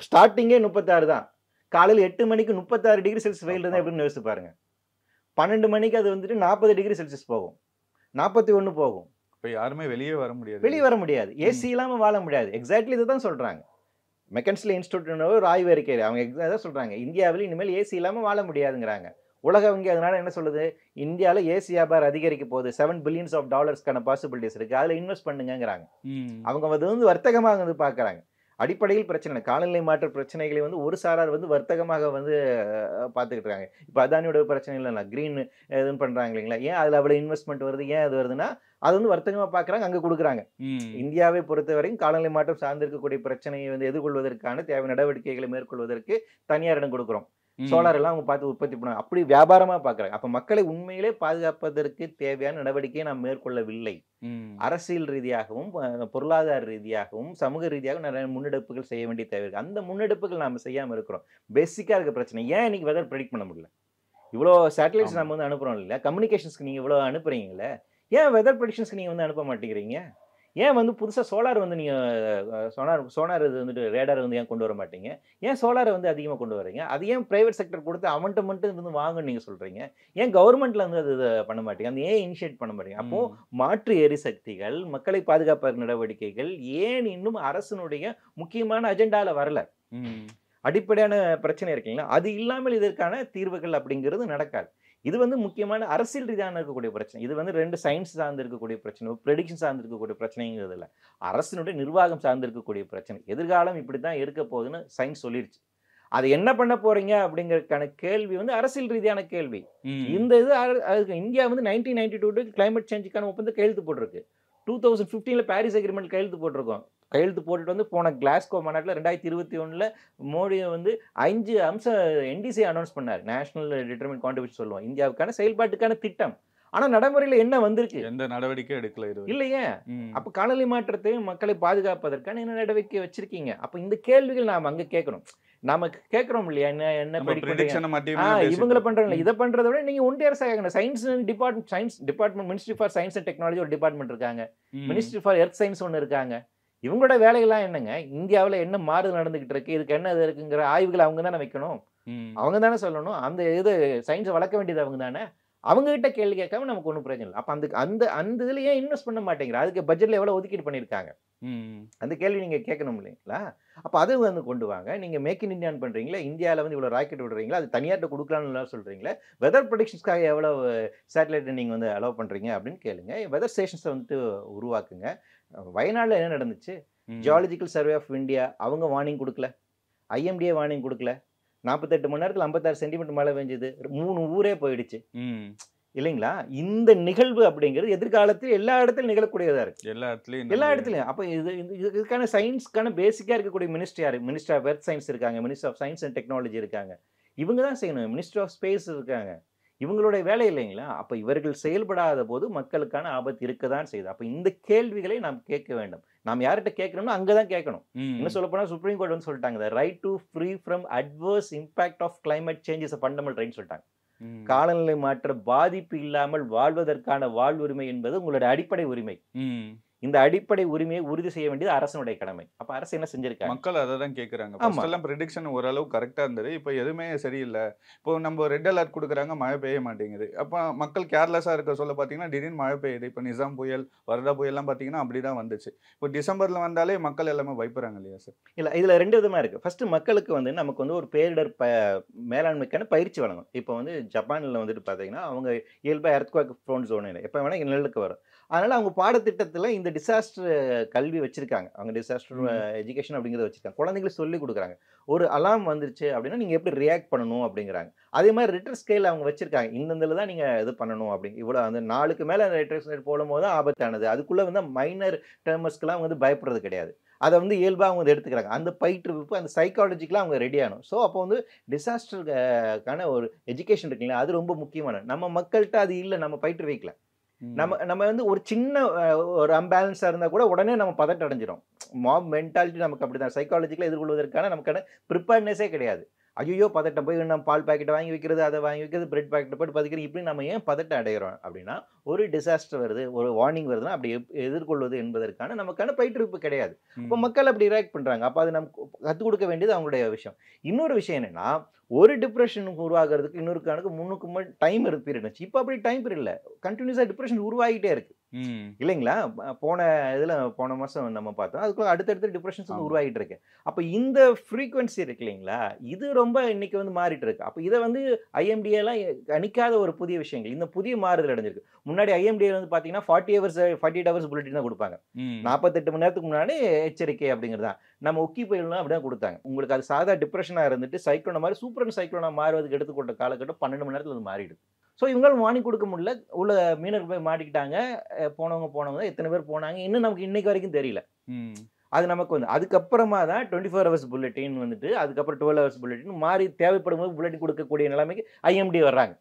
ஸ்டார்டிங்கே 36 தான். காலையில் 8 மணிக்கு 36 டிகிரி செல்சியஸ் வெயில் இருந்தால் எப்படின்னு யோசிச்சு பாருங்க. 12 மணிக்கு அது வந்துட்டு 40 டிகிரி செல்சியஸ் போகும், 41 போகும். இப்போ யாருமே வெளியே வர முடியாது, வெளியே வர முடியாது, ஏசி இல்லாமல் வாழ முடியாது. எக்ஸாக்ட்லி இதுதான் சொல்றாங்க. மெக்கன்ஸ்லி இன்ஸ்டியூட் ஒரு ஆய்வு அறிக்கை அவங்க எக்ஸாக்டாக சொல்றாங்க, இந்தியாவில் இனிமேல் ஏசி இல்லாமல் வாழ முடியாதுங்கிறாங்க. உலக வங்கி அதனால என்ன சொல்லுது, இந்தியாவில் ஏசி வியாபாரம் அதிகரிக்க போகுது, $7 பில்லியன் பாசிபிலிட்டிஸ் இருக்கு, அதில் இன்வெஸ்ட் பண்ணுங்கிறாங்க. அவங்க வந்து வர்த்தகமாக வந்து பார்க்குறாங்க. அடிப்படையில் பிரச்சனை, காலநிலை மாற்ற பிரச்சனைகளை வந்து ஒரு சாரார் வந்து வர்த்தகமாக வந்து பார்த்துக்கிட்டு இருக்காங்க. இப்போ அதானியோட பிரச்சனை இல்லைன்னா கிரீன் எதுவும் பண்ணுறாங்க இல்லைங்களா? ஏன் அதில் அவ்வளோ இன்வெஸ்ட்மெண்ட் வருது, ஏன் அது வருதுன்னா அது வந்து வர்த்தகமாக பார்க்குறாங்க, அங்கே கொடுக்குறாங்க. இந்தியாவை பொறுத்தவரைக்கும் காலநிலை மாற்றம் சார்ந்திருக்கக்கூடிய பிரச்சனையை வந்து எதிர்கொள்வதற்கான தேவை நடவடிக்கைகளை மேற்கொள்வதற்கு தனியார் இடம் கொடுக்குறோம். சோலார் எல்லாம் அவங்க பார்த்து உற்பத்தி பண்ண அப்படி வியாபாரமா பாக்குறாங்க. அப்ப மக்களை உண்மையிலே பாதுகாப்பதற்கு தேவையான நடவடிக்கையை நாம் மேற்கொள்ளவில்லை. அரசியல் ரீதியாகவும் பொருளாதார ரீதியாகவும் சமூக ரீதியாகவும் நிறைய முன்னெடுப்புகள் செய்ய வேண்டிய தேவை இருக்கு. அந்த முன்னெடுப்புகள் நாம செய்யாம இருக்கிறோம். பேசிக்கா இருக்க பிரச்சனை. ஏன் இன்னைக்கு வெதர் ப்ரெடிக்ட் பண்ண முடியல? இவ்வளோ சேட்டலைட்ஸ் நம்ம வந்து அனுப்புறோம் இல்லையா? கம்யூனிகேஷன்ஸ்க்கு நீங்க இவ்வளோ அனுப்புறீங்களே, ஏன் வெதர் ப்ரெடிக்ஷன்ஸ்க்கு நீங்க வந்து அனுப்ப மாட்டேங்கிறீங்க? ஏன் வந்து புதுசாக சோலார் வந்து நீங்கள் சோனார் இது வந்துட்டு ரேடார் வந்து ஏன் கொண்டு வர மாட்டீங்க? ஏன் சோலாரை வந்து அதிகமாக கொண்டு வரீங்க? அது ஏன் ப்ரைவேட் செக்டர் கொடுத்து அவன்கிட்ட மட்டும் இருந்து வாங்கன்னு நீங்கள் சொல்கிறீங்க? ஏன் கவர்மெண்ட்டில் வந்து அது பண்ண மாட்டீங்க? அந்த ஏன் இனிஷியேட் பண்ண மாட்டீங்க? அப்போது மாற்று எரிசக்திகள், மக்களை பாதுகாப்பு நடவடிக்கைகள் ஏன் இன்னும் அரசினுடைய முக்கியமான அஜெண்டாவில் வரல? அடிப்படையான பிரச்சனை இருக்குங்களா? அது இல்லாமல் இதற்கான தீர்வுகள் அப்படிங்கிறது நடக்காது. இது வந்து முக்கியமான அரசியல் ரீதியான இருக்கக்கூடிய பிரச்சனை. இது வந்து 2 சயின்ஸ் சார்ந்து இருக்கக்கூடிய பிரச்சனை, ப்ரெடிக்ஷன் சார்ந்து இருக்கக்கூடிய பிரச்சனைங்கிறது இல்லை, அரசினுடைய நிர்வாகம் சார்ந்து இருக்கக்கூடிய பிரச்சனை. எதிர்காலம் இப்படி தான் இருக்க போகுதுன்னு சயின்ஸ் சொல்லிருச்சு. அதை என்ன பண்ண போறீங்க அப்படிங்கிறதுக்கான கேள்வி வந்து அரசியல் ரீதியான கேள்வி. இந்த இது இந்தியா வந்து 1992 கிளைமேட் சேஞ்சுக்கான ஒப்பந்தம் கையெழுத்து போட்டிருக்கு. 2015 பாரிஸ் அக்ரிமெண்ட் கையெழுத்து போட்டிருக்கோம். கையெழுத்து போட்டுட்டு வந்து போன கிளாஸ்கோ மாநாட்டில் 2021 மோடி வந்து 5 அம்சம் என்டிசி அனௌன்ஸ் பண்ணார். நேஷனல் டிட்டர்மின் கான்ட்ரிபியூஷன் சொல்லுவோம், இந்தியாவுக்கான செயல்பாட்டுக்கான திட்டம். ஆனா நடைமுறையில என்ன வந்திருக்கு? எந்த நடவடிக்கை எடுக்கல இது இல்லையே. ம். அப்ப காலநிலை மாற்றத்தையும் மக்களை பாதுகாப்பதற்கான என்ன நடவடிக்கை வச்சிருக்கீங்க? அப்ப இந்த கேள்விகள் நாம அங்க கேட்கணும். நாம கேட்கிறோம் இல்லையா? என்ன என்ன நம்ம predict பண்றீங்க? prediction மட்டுமே இவங்கள பேசிட்டு பண்றாங்கல்ல. இருக்கோம். இத பண்றத விட நீங்க ஒன்றிய அரசு ஆகணும். Science department ministry for science and technology ஒரு டிபார்ட்மெண்ட் இருக்காங்க. ம். மினிஸ்ட்ரி ஃபார் எர்த் சயின்ஸ் ஒன்னு இருக்காங்க. இவங்களோட வேலையெல்லாம் என்னங்க? இந்தியாவுல என்ன மாறுதல் நடந்துகிட்டு இருக்கு? இதுக்கு என்ன இது இருக்குங்கிற ஆய்வுகள் அவங்க தானே வைக்கணும். ம். அவங்க தானே சொல்லணும். அந்த இது சயின்ஸை வளர்க்க வேண்டியது அவங்க தானே. அவங்க கிட்ட கேள்வி கேட்காம நமக்கு ஒன்றும் பிரச்சனை இல்லை. அப்ப அந்த அந்த அந்த இதுல ஏன் இன்வெஸ்ட் பண்ண மாட்டேங்கிற? அதுக்கு பட்ஜெட்ல எவ்வளவு ஒதுக்கீடு பண்ணியிருக்காங்க? ம். அந்த கேள்வி நீங்க கேட்கணும் இல்லைங்களா? அப்ப அது வந்து கொண்டு வாங்க. நீங்க மேக் இன் இந்தியான்னு பண்றீங்களா? இந்தியால வந்து இவ்வளவு ராக்கெட் விடுறீங்களா? அது தனியார்ட்ட கொடுக்கலாம்னு சொல்றீங்களா? வெதர் ப்ரெடிக்ஷன்ஸ்க்காக எவ்வளவு சேட்டலைட் நீங்க வந்து அலோவ் பண்றீங்க அப்படின்னு கேளுங்க. வெதர் ஸ்டேஷன்ஸை வந்துட்டு உருவாக்குங்க. வயநாடுல என்ன நடந்துச்சு? ம். ஜியாலஜிக்கல் சர்வே ஆஃப் இந்தியா அவங்க வார்னிங் கொடுக்கல. ஐஎம்டிஏ வார்னிங் கொடுக்கல. 48 மணி நேரத்துல 56 சென்டிமீட்டர் மழை பெஞ்சது. 3 ஊரே போயிடுச்சு. ம். இல்லைங்களா? இந்த நிகழ்வு அப்படிங்கிறது எதிர்காலத்தில் எல்லா இடத்திலும் நிகழக்கூடியதா இருக்கு. எல்லா இடத்துலயும் எல்லா இடத்துலயும். அப்ப இதுக்கான சயின்ஸ்க்கான பேசிக்கா இருக்கக்கூடிய மினிஸ்ட்ரி யாரு? மினிஸ்டர் ஆஃப் எர்த் சயின்ஸ் இருக்காங்க. Minister of science and technology இருக்காங்க. இவங்க தான் செய்யணும். மினிஸ்டர் ஆஃப் ஸ்பேஸ் இருக்காங்க. இவங்களுடைய வேலை இல்லைங்களா? அப்ப இவர்கள் செயல்படாத போது மக்களுக்கான ஆபத்து இருக்கதான் செய்யுது. அப்ப இந்த கேள்விகளை நாம் கேட்க வேண்டும். நாம் யார்கிட்ட கேட்கணும்னா அங்கதான் கேட்கணும். ம். என்ன சொல்ல போனா சுப்ரீம் கோர்ட் வந்து சொல்லிட்டாங்க, right to free from adverse impact of climate change is fundamental right சொல்லிட்டாங்க. ம். காலநிலை மாற்ற பாதிப்பு இல்லாமல் வாழ்வதற்கான வாழ்வுரிமை என்பது உங்களுடைய அடிப்படை உரிமை. ம். இந்த அடிப்படை உரிமையை உறுதி செய்ய வேண்டியது அரசனுடைய கடமை. அப்ப அரசு என்ன செஞ்சிருக்காங்க? மக்கள் அதை தான் கேட்குறாங்க. ஆமா. ஃபர்ஸ்ட் எல்லாம் ப்ரெடிக்ஷன் ஓரளவு கரெக்டாக இருந்தது. இப்போ எதுவுமே சரியில்லை. இப்போ நம்ம ரெட் அலர்ட் கொடுக்குறாங்க, மழை பெய்ய மாட்டேங்குது. அப்போ மக்கள் கேர்லெஸ்ஸாக இருக்க சொல்ல பார்த்தீங்கன்னா திடீர்னு மழை பெய்யுது. இப்போ நிசாம் புயல், வர்தா புயல்லாம் பார்த்தீங்கன்னா அப்படி தான் வந்துச்சு. இப்போ டிசம்பரில் வந்தாலே மக்கள் எல்லாமே பயப்படுறாங்க இல்லையா சார்? இல்ல இதுல 2 விதமா இருக்கு. ஃபர்ஸ்ட் மக்களுக்கு வந்து நமக்கு வந்து ஒரு பேரிடர் மேலாண்மைக்கான பயிற்சி வழங்கும். இப்போ வந்து ஜப்பான்ல வந்துட்டு பாத்தீங்கன்னா அவங்க இயல்பா எர்த்குவேக் ப்ரோன் ஜோன் எப்ப வேணா நிழலுக்கு வரும். அதனால அவங்க பாடத்திட்டத்துல இந்த டிசாஸ்டர் கல்வி வச்சிருக்காங்க. அவங்க டிசாஸ்டர் எஜுகேஷன் அப்படிங்கிறத வச்சிருக்காங்க. குழந்தைங்களுக்கு சொல்லி கொடுக்குறாங்க. ஒரு அலாம் வந்துருச்சு அப்படின்னா நீங்க எப்படி ரியாக்ட் பண்ணணும் அப்படிங்கிறாங்க. அதே மாதிரி ரிட்டர் ஸ்கேல் அவங்க வச்சிருக்காங்க. இந்ததுல தான் நீங்க இது பண்ணணும் அப்படி. இவ்வளவு அந்த 4க்கு மேல ரிட்டர் ஸ்கேல் போடும்போது தான் ஆபத்தானது. அதுக்குள்ள வந்து மைனர் டேர்மர்ஸ்க்குலாம் வந்து பயப்படுறது கிடையாது. அதை வந்து இயல்பா அவங்க வந்து எடுத்துக்கிறாங்க. அந்த பயிற்றுவிப்பு அந்த சைக்காலஜிக்கெலாம் அவங்க ரெடி ஆகணும். ஸோ அப்போ வந்து டிசாஸ்டருக்கான ஒரு எஜுகேஷன் இருக்குங்களா, அது ரொம்ப முக்கியமானது. நம்ம மக்கள்கிட்ட அது இல்லை, நம்ம பயிற்றுவிக்கல. நம்ம வந்து ஒரு சின்ன ஒரு அம்பேலன்ஸாக இருந்தால் கூட உடனே நம்ம பதட்டம் அடைஞ்சிடும். மாப் மென்டாலிட்டி நமக்கு அப்படி தான். சைக்காலஜிக்கலாக எதிர்கொள்வதற்கான நமக்கான ப்ரிப்பேர்னஸே கிடையாது. ஐயோ பதட்டம் போய் நம்ம பால் பாக்கெட்டை வாங்கி வைக்கிறது, அதை வாங்கி வைக்கிறது, பிரெட் பாக்கெட்டை போட்டு பதிக்கிறது, இப்படி நம்ம ஏன் பதட்டம் அடைகிறோம் அப்படின்னா, ஒரு டிசாஸ்டர் வருது, ஒரு வார்னிங் வருதுன்னா அப்படி எதிர்கொள்வது என்பதற்கான நமக்கான பயிற்றுவிப்பு கிடையாது. இப்போ மக்கள் அப்படி ரியாக்ட் பண்ணுறாங்க. அப்போ அது நமக்கு கற்றுக் கொடுக்க வேண்டியது அவங்களுடைய விஷயம். இன்னொரு விஷயம் என்னென்னா, ஒரு டிப்ரெஷனுக்கு உருவாகிறதுக்கு இன்னொருக்கானுக்கு முன்னுக்கு டைம் பீரியட் இருந்துச்சு. இப்போ அப்படி டைம் பீரியட் இல்லை. கண்டினியூஸாக டிப்ரெஷன் உருவாகிட்டே இருக்கு இல்லைங்களா? போன மாதம் நம்ம பார்த்தோம். அதுக்குள்ள அடுத்தடுத்த டிப்ரெஷன்ஸ் வந்து உருவாகிட்டு இருக்கு. அப்போ இந்த ஃப்ரீக்வன்சி இருக்கு இல்லைங்களா, இது ரொம்ப இன்னைக்கு வந்து மாறிட்டு இருக்கு. அப்போ இதை வந்து ஐஎம்டிஏலாம் கணிக்காத ஒரு புதிய விஷயங்கள், இந்த புதிய மாறுதல் அடைஞ்சிருக்கு. முன்னாடி ஐஎம்டிஏ வந்து பார்த்தீங்கன்னா 48 ஹவர்ஸ் புல்லட்டின் தான் கொடுப்பாங்க. 48 மணி நேரத்துக்கு முன்னாடி எச்சரிக்கை அப்படிங்கிறது தான். நம்ம ஒக்கி புயல்லாம் அப்படிதான் கொடுத்தாங்க. உங்களுக்கு அது சாதா டிப்ரெஷனாக இருந்துட்டு சைக்ளோனா மாதிரி சூப்பர் சைக்ளோனா மாறுவதுக்கு எடுத்துக்கொண்ட காலகட்டம் 12 மணி நேரத்தில் அது மாறிடுது. ஸோ இவங்களால் வார்னிங் கொடுக்க முடியல. உள்ள மீனர்கள் போய் மாட்டிக்கிட்டாங்க. போனவங்க எத்தனை பேர் போனாங்க இன்னும் நமக்கு இன்னைக்கு வரைக்கும் தெரியல. அது நமக்கு வந்து அதுக்கப்புறமா தான் 24 ஹவர்ஸ் புல்லட்டின் வந்துட்டு, அதுக்கப்புறம் 12 ஹவர்ஸ் புல்லட்டின் மாறி தேவைப்படும் போது புல்லட்டின் கொடுக்கக்கூடிய நிலைமைக்கு ஐஎம்டி வர்றாங்க.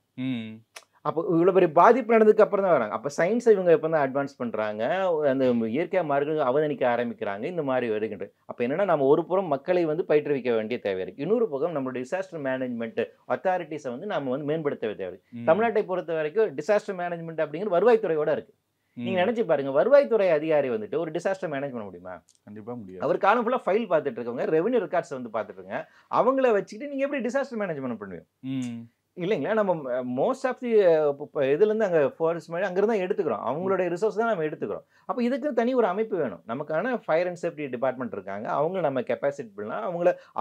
அப்போ இவ்வளோ பெரிய பாதிப்பு நடந்ததுக்கு அப்புறம் தான் வராங்க. அப்போ சயின்ஸை இவங்க எப்போ தான் அட்வான்ஸ் பண்ணுறாங்க, அந்த இயற்கை மாறுகள் அவதானிக்க ஆரம்பிக்கிறாங்க, இந்த மாதிரி வருகின்ற. அப்போ என்னன்னா, நம்ம ஒரு புறம் மக்களை வந்து பயிற்றுவிக்க வேண்டிய தேவை இருக்குது. இன்னொரு பக்கம் நம்மளுடைய டிசாஸ்டர் மேனேஜ்மெண்ட் அத்தாரிட்டிஸை வந்து நம்ம வந்து மேம்படுத்த தேவை. தமிழ்நாட்டை பொறுத்த வரைக்கும் டிசாஸ்டர் மேனேஜ்மெண்ட் அப்படிங்கிற வருவாய்த்துறையோட இருக்கு. நீங்க நினைச்சு பாருங்க, வருவாய்த்துறை அதிகாரி வந்துட்டு ஒரு டிசாஸ்டர் மேனேஜ் பண்ண முடியுமா? கண்டிப்பா முடியாது. அவர் காலம் ஃபுல்லா ஃபைல் பார்த்துட்டு இருக்கவங்க, ரெவென்யூ ரெக்கார்ட்ஸ் வந்து பார்த்துட்டு இருங்க. அவங்கள வச்சுக்கிட்டு நீங்க எப்படி டிசாஸ்டர் மேனேஜ்மெண்ட் பண்ணுவீங்க? இல்லைங்களா? நம்ம மோஸ்ட் ஆஃப் தி இதுலேருந்து அங்கே ஃபாரஸ்ட் மாதிரி அங்கிருந்து தான் எடுத்துக்கிறோம். அவங்களுடைய ரிசோர்ஸ் தான் நம்ம எடுத்துக்கிறோம். அப்போ இதுக்கு தனி ஒரு அமைப்பு வேணும். நமக்கான ஃபயர் அண்ட் சேஃப்டி டிபார்ட்மெண்ட் இருக்காங்க. அவங்க நம்ம கெப்பாசிட்டி பண்ணலாம்.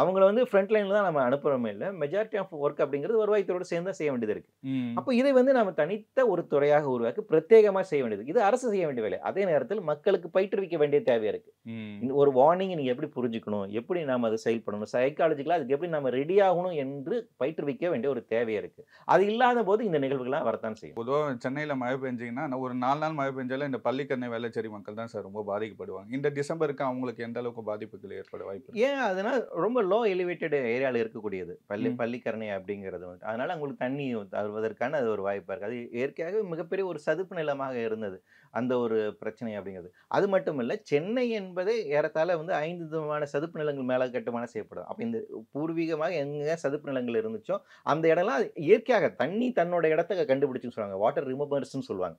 அவங்கள வந்து ஃப்ரண்ட் லைனில் தான் நம்ம அனுப்புகிறோமே இல்லை. மெஜாரிட்டி ஆஃப் ஒர்க் அப்படிங்கிறது வருவாய்த்துறையோட சேர்ந்து தான் செய்ய வேண்டியது இருக்குது. அப்போ இதை வந்து நம்ம தனித்த ஒரு துறையாக உருவாக்கி பிரத்யேகமாக செய்ய வேண்டியது. இது அரசு செய்ய வேண்டிய வேலை. அதே நேரத்தில் மக்களுக்கு பயிற்றுவிக்க வேண்டிய தேவை இருக்குது. இந்த ஒரு வார்னிங் நீங்க எப்படி புரிஞ்சுக்கணும், எப்படி நாம அதை செயல்படணும், சைக்காலஜிக்கலா அதுக்கு எப்படி நம்ம ரெடி ஆகணும் என்று பயிற்றுவிக்க வேண்டிய ஒரு தேவை இருக்கு. அது இல்லாத போது இந்த நிகழ்வுகள்லாம் வரத்தான் செய்யும். பொதுவா சென்னையில மழை பெஞ்சீங்கன்னா, ஒரு 4 நாள் மழை பெஞ்சாலே இந்த பள்ளிக்கரணை, வேளச்சேரி மக்கள் தான் சார் ரொம்ப பாதிக்கப்படுவாங்க. இந்த டிசம்பருக்கு அவங்களுக்கு எந்த அளவுக்கு பாதிப்புகள் ஏற்பட வாய்ப்பு இருக்கு? ஏன் அதுனா ரொம்ப லோ எலிவேட்டட் ஏரியால இருக்கக்கூடியது பள்ளிக்கரணை அப்படிங்கிறது வந்து. அதனால உங்களுக்கு தண்ணி வருவதற்கான அது ஒரு வாய்ப்பா இருக்கு. அது இயற்கையாகவே மிகப்பெரிய ஒரு சதுப்பு நிலமாக இருந்தது அந்த ஒரு பிரச்சனை அப்படிங்கிறது. அது மட்டும் இல்ல, சென்னை என்பதே ஏறத்தாழ வந்து 5 விதமான சதுப்பு நிலங்கள் மேல கட்டுமானம் செய்யப்படும். அப்ப இந்த பூர்வீகமாக எங்க சதுப்பு நிலங்கள் இருந்துச்சோ அந்த இடம்லாம் இயற்கையாக தண்ணி தன்னோட இடத்த கண்டுபிடிச்சுன்னு சொல்லுவாங்க. வாட்டர் ரிமம்பர்ஸ்ன்னு சொல்லுவாங்க.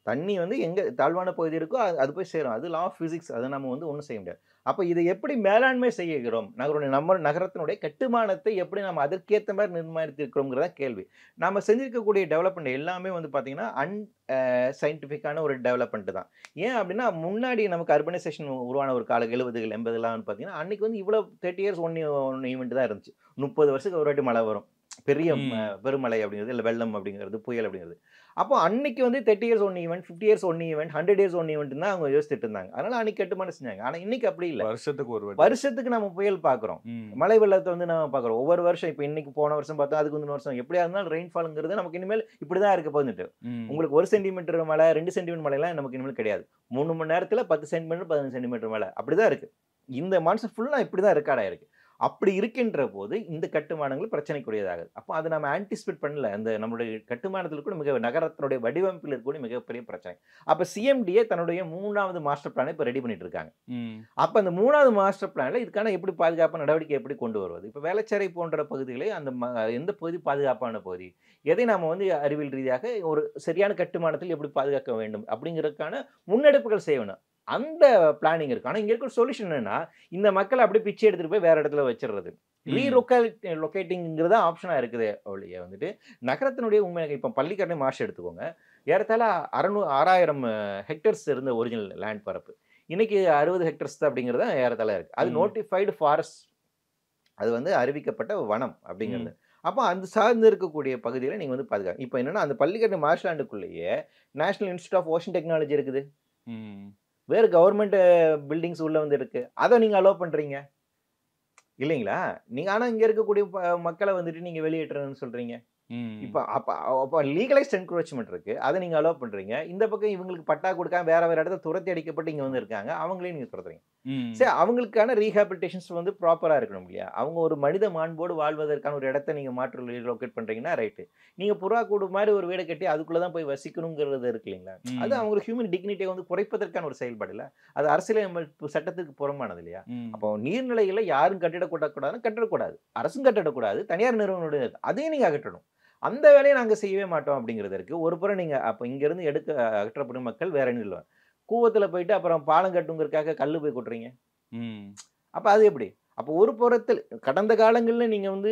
தண்ணி வந்து எங்க தாழ்வான பகுதி இருக்கோ அது போய் சேரும். அது லா ஆஃப் பிசிக்ஸ். அதை நம்ம வந்து ஒன்றும் செய்ய முடியாது. அப்ப இதை எப்படி மேலாண்மை செய்கிறோம், நம்ம நகரத்தினுடைய கட்டுமானத்தை எப்படி நம்ம அதற்கேற்ற மாதிரி நிர்மாணித்திருக்கிறோங்கிறதா கேள்வி. நம்ம செஞ்சிருக்கக்கூடிய டெவலப்மெண்ட் எல்லாமே வந்து பாத்தீங்கன்னா சயின்டிஃபிக்கான ஒரு டெவலப்மெண்ட் தான். ஏன் அப்படின்னா, முன்னாடி நமக்கு அர்பனைசேஷன் உருவான ஒரு கால 70கள் 80லாம் பார்த்தீங்கன்னா, அன்னைக்கு வந்து இவ்வளவு 30 இயர்ஸ் ஒன் ஈவெண்ட் தான் இருந்துச்சு. 30 வருஷத்துக்கு ஒரு வாட்டி மழை வரும். பெரிய பெருமழை அப்படிங்கிறது, இல்லை வெள்ளம் அப்படிங்கிறது, புயல் அப்படிங்கிறது. அப்போ அன்னைக்கு வந்து 30 years one event, 50 years one event, 100 years one event தான் அவங்க யோசிச்சுட்டு இருந்தாங்க. அதனால அன்னைக்கு கட்டுமானம் செஞ்சாங்க. ஆனா இன்னைக்கு அப்படி இல்லை. வருஷத்துக்கு நம்ம புயல் பார்க்குறோம், மழை வெள்ளத்தை வந்து நம்ம பார்க்குறோம். ஒவ்வொரு வருஷம் இப்போ இன்னைக்கு போன வருஷம் பார்த்தோம், அதுக்கு முந்தின வருஷம் எப்படியா இருந்தாலும் ரெயின்ஃபால்ங்கிறது நமக்கு இனிமேல் இப்படிதான் இருக்க போகுதுட்டு. உங்களுக்கு 1 சென்டிமீட்டர் மழை, 2 சென்டிமீட்டர் மழைலாம் நமக்கு இனிமேல் கிடையாது. 3 மணி நேரத்துல 10 சென்டிமீட்டர் 15 சென்டிமீட்டர் மழை அப்படிதான் இருக்கு. இந்த மான்சூன் ஃபுல்லா இப்படிதான் ரெக்கார்ட் ஆயிருக்கு. அப்படி இருக்கின்ற போது இந்த கட்டுமானங்கள் பிரச்சனைக்குரியதாகுது. அப்போ அதை நம்ம ஆன்டிசிபேட் பண்ணல. அந்த நம்மளுடைய கட்டுமானத்தில் கூட நகரத்தினுடைய வடிவமைப்பில் இருக்கக்கூடிய மிகப்பெரிய பிரச்சனை. அப்போ சிஎம்டிஏ தன்னுடைய 3வது மாஸ்டர் பிளானை இப்போ ரெடி பண்ணிட்டு இருக்காங்க. அப்போ அந்த 3வது மாஸ்டர் பிளான்ல இதுக்கான எப்படி பாதுகாப்பு நடவடிக்கை எப்படி கொண்டு வருவது? இப்போ வேளச்சேரி போன்ற பகுதிகளை அந்த எந்த பகுதி பாதுகாப்பான பகுதி, எதை நாம வந்து அறிவியல் ரீதியாக ஒரு சரியான கட்டுமானத்தில் எப்படி பாதுகாக்க வேண்டும் அப்படிங்கிறதுக்கான முன்னெடுப்புகள் செய்யணும். அந்த பிளானிங் இருக்கு. ஆனா இங்க இருக்கிற சொல்யூஷன் என்னன்னா, இந்த மக்களை அப்படியே பிச்சை எடுத்துட்டு போய் வேற இடத்துல வச்சிடுறது. லொகேட்டிங்கிறது ஆப்ஷனா இருக்குது. அவளிய வந்துட்டு நகரத்தினுடைய உண்மை இப்ப பள்ளிக்கரணை மார்ஷ் எடுத்துக்கோங்க. ஏறத்தாழ 6000 ஹெக்டர்ஸ் இருந்த ஒரிஜினல் லேண்ட் பரப்பு இன்னைக்கு 60 ஹெக்டர்ஸ் அப்படிங்கிறது ஏறத்தாழ இருக்கு. அது நோட்டிஃபைடு ஃபாரஸ்ட், அது வந்து அறிவிக்கப்பட்ட வனம் அப்படிங்கிறது. அப்போ அந்த சார்ந்து இருக்கக்கூடிய பகுதியில் நீங்க வந்து பாதுகாக்க. இப்போ என்னன்னா, அந்த பள்ளிக்கரணை மார்ஷ் லேண்டுக்குள்ளேயே National Institute of Ocean Technology இருக்குது. வேறு கவர்மெண்ட் பில்டிங்ஸ் உள்ள வந்து இருக்கு. அதை நீங்க அலோவ் பண்றீங்க இல்லைங்களா? நீங்க ஆனா இங்க இருக்கக்கூடிய மக்களை வந்துட்டு நீங்க வெளியேற்றணும்னு சொல்றீங்க. இப்ப அப்ப லீகலைஸ்ட் என்க்ரோச்மெண்ட் இருக்கு. அதை நீங்க அலோவ் பண்றீங்க. இந்த பக்கம் இவங்களுக்கு பட்டா கொடுக்காம வேற இடத்துல துரத்தி அடிக்கப்பட்டு இங்க வந்து இருக்காங்க. அவங்களையும் நீங்க துரத்துறீங்க. சரி, அவங்களுக்கான ரீஹாபிலிட்டேஷன்ஸ் வந்து ப்ராப்பரா இருக்கணும் இல்லையா? அவங்க ஒரு மனித மாண்போடு வாழ்வதற்கான ஒரு இடத்த நீங்க மாற்று லொகேட் பண்றீங்கன்னா ரைட்டு. நீங்க புறா கூடு மாதிரி ஒரு வீடை கட்டி அதுக்குள்ளதான் போய் வசிக்கணுங்கிறது இருக்கு இல்லைங்களா? அது அவங்க ஹியூமன் டிக்னிட்டியை வந்து குறைப்பதற்கான ஒரு செயல்பாடு இல்ல. அது அரசியலமைப்பு சட்டத்துக்கு புறம்பானது இல்லையா? அப்போ நீர்நிலைகளை யாரும் கட்டிடக்கூடாதுன்னு கட்டிடக்கூடாது. அரசும் கட்டிடக்கூடாது, தனியார் நிறுவனங்களுடைய அதையும் நீங்க அகற்றணும். அந்த வேலையை நாங்க செய்யவே மாட்டோம் அப்படிங்கிறது இருக்கு. ஒரு புறம் நீங்க அப்ப இங்க இருந்து அகற்றப்படும் மக்கள் வேற என்ன கூவத்துல போயிட்டு அப்புறம் பாலம் கட்டுங்கிறதுக்காக கல்லு போய் கொட்டுறீங்க. அப்ப அது எப்படி? அப்போ ஒரு புறத்தில் கடந்த காலங்களில் நீங்க வந்து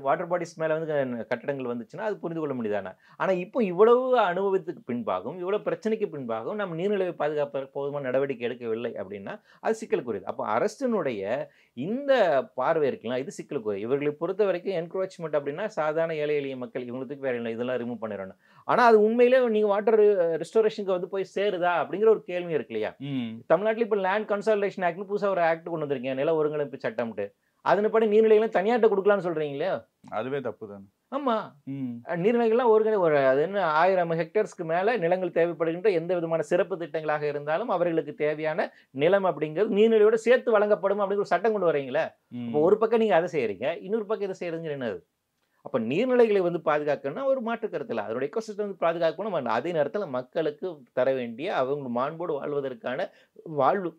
வாட்டர் பாடிஸ் மேல வந்து கட்டடங்கள் வந்துச்சுன்னா அது புரிந்து கொள்ள முடியுதானே? ஆனா இப்போ இவ்வளவு அனுபவத்துக்கு பின்பாகவும் இவ்வளவு பிரச்சனைக்கு பின்பாகவும் நம்ம நீர்நிலையை பாதுகாப்பதற்கு போதுமான நடவடிக்கை எடுக்கவில்லை அப்படின்னா அது சிக்கலுக்குரியது. அப்போ அரசினுடைய இந்த பார்வை இருக்கலாம், இது சிக்கலுக்குரிய. இவர்களை பொறுத்த வரைக்கும் என்க்ரோச்மெண்ட் அப்படின்னா சாதாரண ஏழை எளிய மக்கள் இவங்களுக்கு வேற இல்லை, இதெல்லாம் ரிமூவ் பண்ணிடணும். ஆனா அது உண்மையிலே நீங்க வாட்டர் ரெஸ்டோரேஷனுக்கு வந்து போய் சேருதா அப்படிங்கிற ஒரு கேள்வி இருக்கு இல்லையா? தமிழ்நாட்டில் இப்போ லேண்ட் கன்சாலிடேஷன் ஆக்ட்னு புதுசாக ஒரு ஆக்ட் கொண்டு வந்திருக்கீங்க, நில ஒருங்கிணைப்பு சட்டம்ட்டு. அதன்படி நீர்நிலைகளை தனியார்ட்ட கொடுக்கலாம்னு சொல்றீங்களே, அதுவே தப்பு தானே? ஆமா, நீர்நிலைகள்லாம் ஒரு அது என்ன 1000 ஹெக்டேர்ஸ்க்கு மேல நிலங்கள் தேவைப்படுகின்ற எந்த விதமான சிறப்பு திட்டங்களாக இருந்தாலும் அவர்களுக்கு தேவையான நிலம் அப்படிங்கிறது நீர்நிலையோட சேர்த்து வழங்கப்படும் அப்படிங்கிற ஒரு சட்டம் கொண்டு வரீங்களே. இப்போ ஒரு பக்கம் நீங்க அதை செய்யறீங்க, இன்னொரு பக்கம் இதை செய்யறதுங்க என்னது? அப்ப நீர்நிலைகளை வந்து பாதுகாக்கணும்னா ஒரு மாற்று கருத்து இல்லை, அதோட எக்கோசிஸ்டம் வந்து பாதுகாக்கணும். அதே நேரத்தில் மக்களுக்கு தர வேண்டிய அவங்க மாண்போடு வாழ்வதற்கான வாழ்வு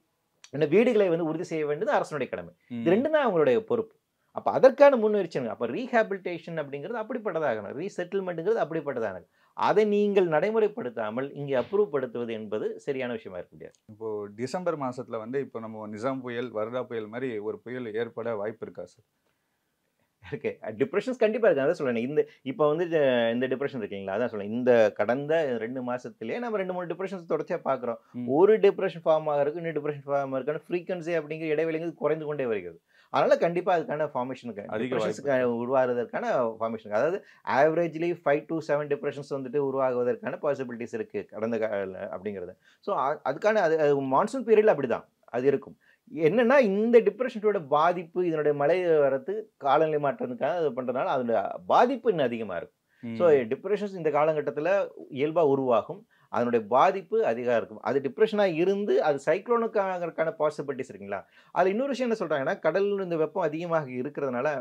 வீடுகளை வந்து உறுதி செய்ய வேண்டியது அரசனுடைய கடமை. இது ரெண்டும் தான் அவங்களுடைய பொறுப்பு. அப்ப அதற்கான முன்முயற்சி. அப்ப ரீஹாபிலிட்டேஷன் அப்படிங்கிறது அப்படிப்பட்டதாகணும், ரீசெட்டில்மெண்ட்ங்கிறது அப்படிப்பட்டதாகணும். அதை நீங்கள் நடைமுறைப்படுத்தாமல் இங்கே அப்ரூவ் படுத்துவது என்பது சரியான விஷயமா இருக்க முடியாது. இப்போ டிசம்பர் மாசத்துல வந்து இப்போ நம்ம நிசாம் புயல், வர்தா புயல் மாதிரி ஒரு புயல் ஏற்பட வாய்ப்பு இருக்கா சார்? இருக்கு. டிப்ரெஷன்ஸ் கண்டிப்பா இருக்கு. அதான் சொல்றேன். இப்போ வந்து இந்த டிப்ரெஷன் இருக்கீங்களா, அதான் சொல்றேன். இந்த கடந்த 2 மாசத்திலேயே நம்ம 2-3 டிப்ரெஷன்ஸ் தொடர்ச்சியா பாக்குறோம். ஒரு டிப்ரெஷன் ஃபார்ம் ஆகிறதுக்கு இன்னும் டிப்ரெஷன் ஃபார்ம் ஆகிறதுக்கான ஃப்ரீக்வன்சி அப்படிங்கிற இடைவெளிங்கிறது குறைந்து கொண்டே வருகிறது. அதனால கண்டிப்பா அதுக்கான ஃபார்மேஷனுக்கு உருவாகிறதுக்கான ஃபார்மேஷன், அதாவது ஆவரேஜ்லி 5 to 7 டிப்ரெஷன்ஸ் வந்துட்டு உருவாகுவதற்கான பாசிபிலிட்டிஸ் இருக்கு கடந்த கால அப்படிங்கிறது. ஸோ அதுக்கான அது மான்சூன் பீரியட்ல அப்படிதான். அது இருக்கும். என்னன்னா இந்த டிப்ரெஷனோட பாதிப்பு இதனுடைய மழை வரது காலநிலை மாற்றத்துக்காக அது பண்றதுனால அதோட பாதிப்பு இன்னும் அதிகமா இருக்கும். ஸோ டிப்ரெஷன்ஸ் இந்த காலகட்டத்தில் இயல்பா உருவாகும். அதனுடைய பாதிப்பு அதிகம் இருக்கும். அது டிப்ரெஷனாக இருந்து அது சைக்ளோனுக்கான பாசிபிலிட்டிஸ் இருக்குங்களா. அதில் இன்னொரு விஷயம் என்ன சொல்கிறாங்கன்னா, கடலில் இந்த வெப்பம் அதிகமாக இருக்கிறதுனால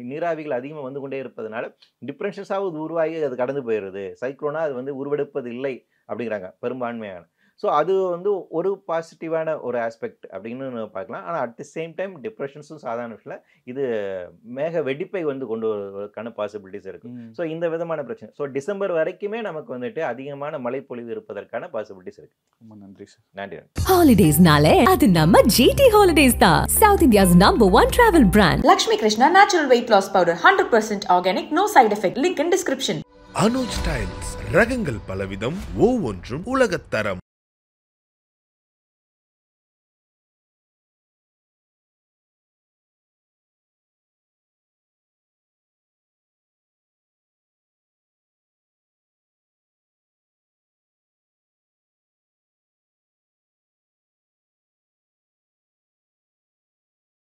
நீராவிகள் அதிகமாக வந்து கொண்டே இருப்பதனால டிப்ரெஷன்ஸாக உருவாகி அது கடந்து போயிடுது. சைக்ளோனாக அது வந்து உருவெடுப்பது இல்லை அப்படிங்கிறாங்க பெரும்பான்மையான. ஸோ அது வந்து ஒரு பாசிட்டிவான ஒரு ஆஸ்பெக்ட் அப்படின்னு பார்க்கலாம். ஆனால் அட் தி சேம் டைம் டிப்ரெஷன்ஸும் சாதாரண விஷயம், இது மேக வெடிப்பை வந்து கொண்டு வருவதற்கான பாசிபிலிட்டிஸ் இருக்குது. ஸோ இந்த விதமான பிரச்சனை. ஸோ டிசம்பர் வரைக்குமே நமக்கு வந்துட்டு அதிகமான மழைப்பொழிவு இருப்பதற்கான பாசிபிலிட்டிஸ் இருக்கு. ரொம்ப நன்றி சார். நன்றி. ஹாலிடேஸ்னாலே அது நம்ம ஜிடி ஹாலிடேஸ் தான். South India's #1 travel brand. Lakshmi Krishna Natural Weight Loss Powder 100% organic, no side effect. Link in description. Anuj styles ரகங்கள் பலவிதம், ஒவ்வொன்றும் உலகத்தரம்.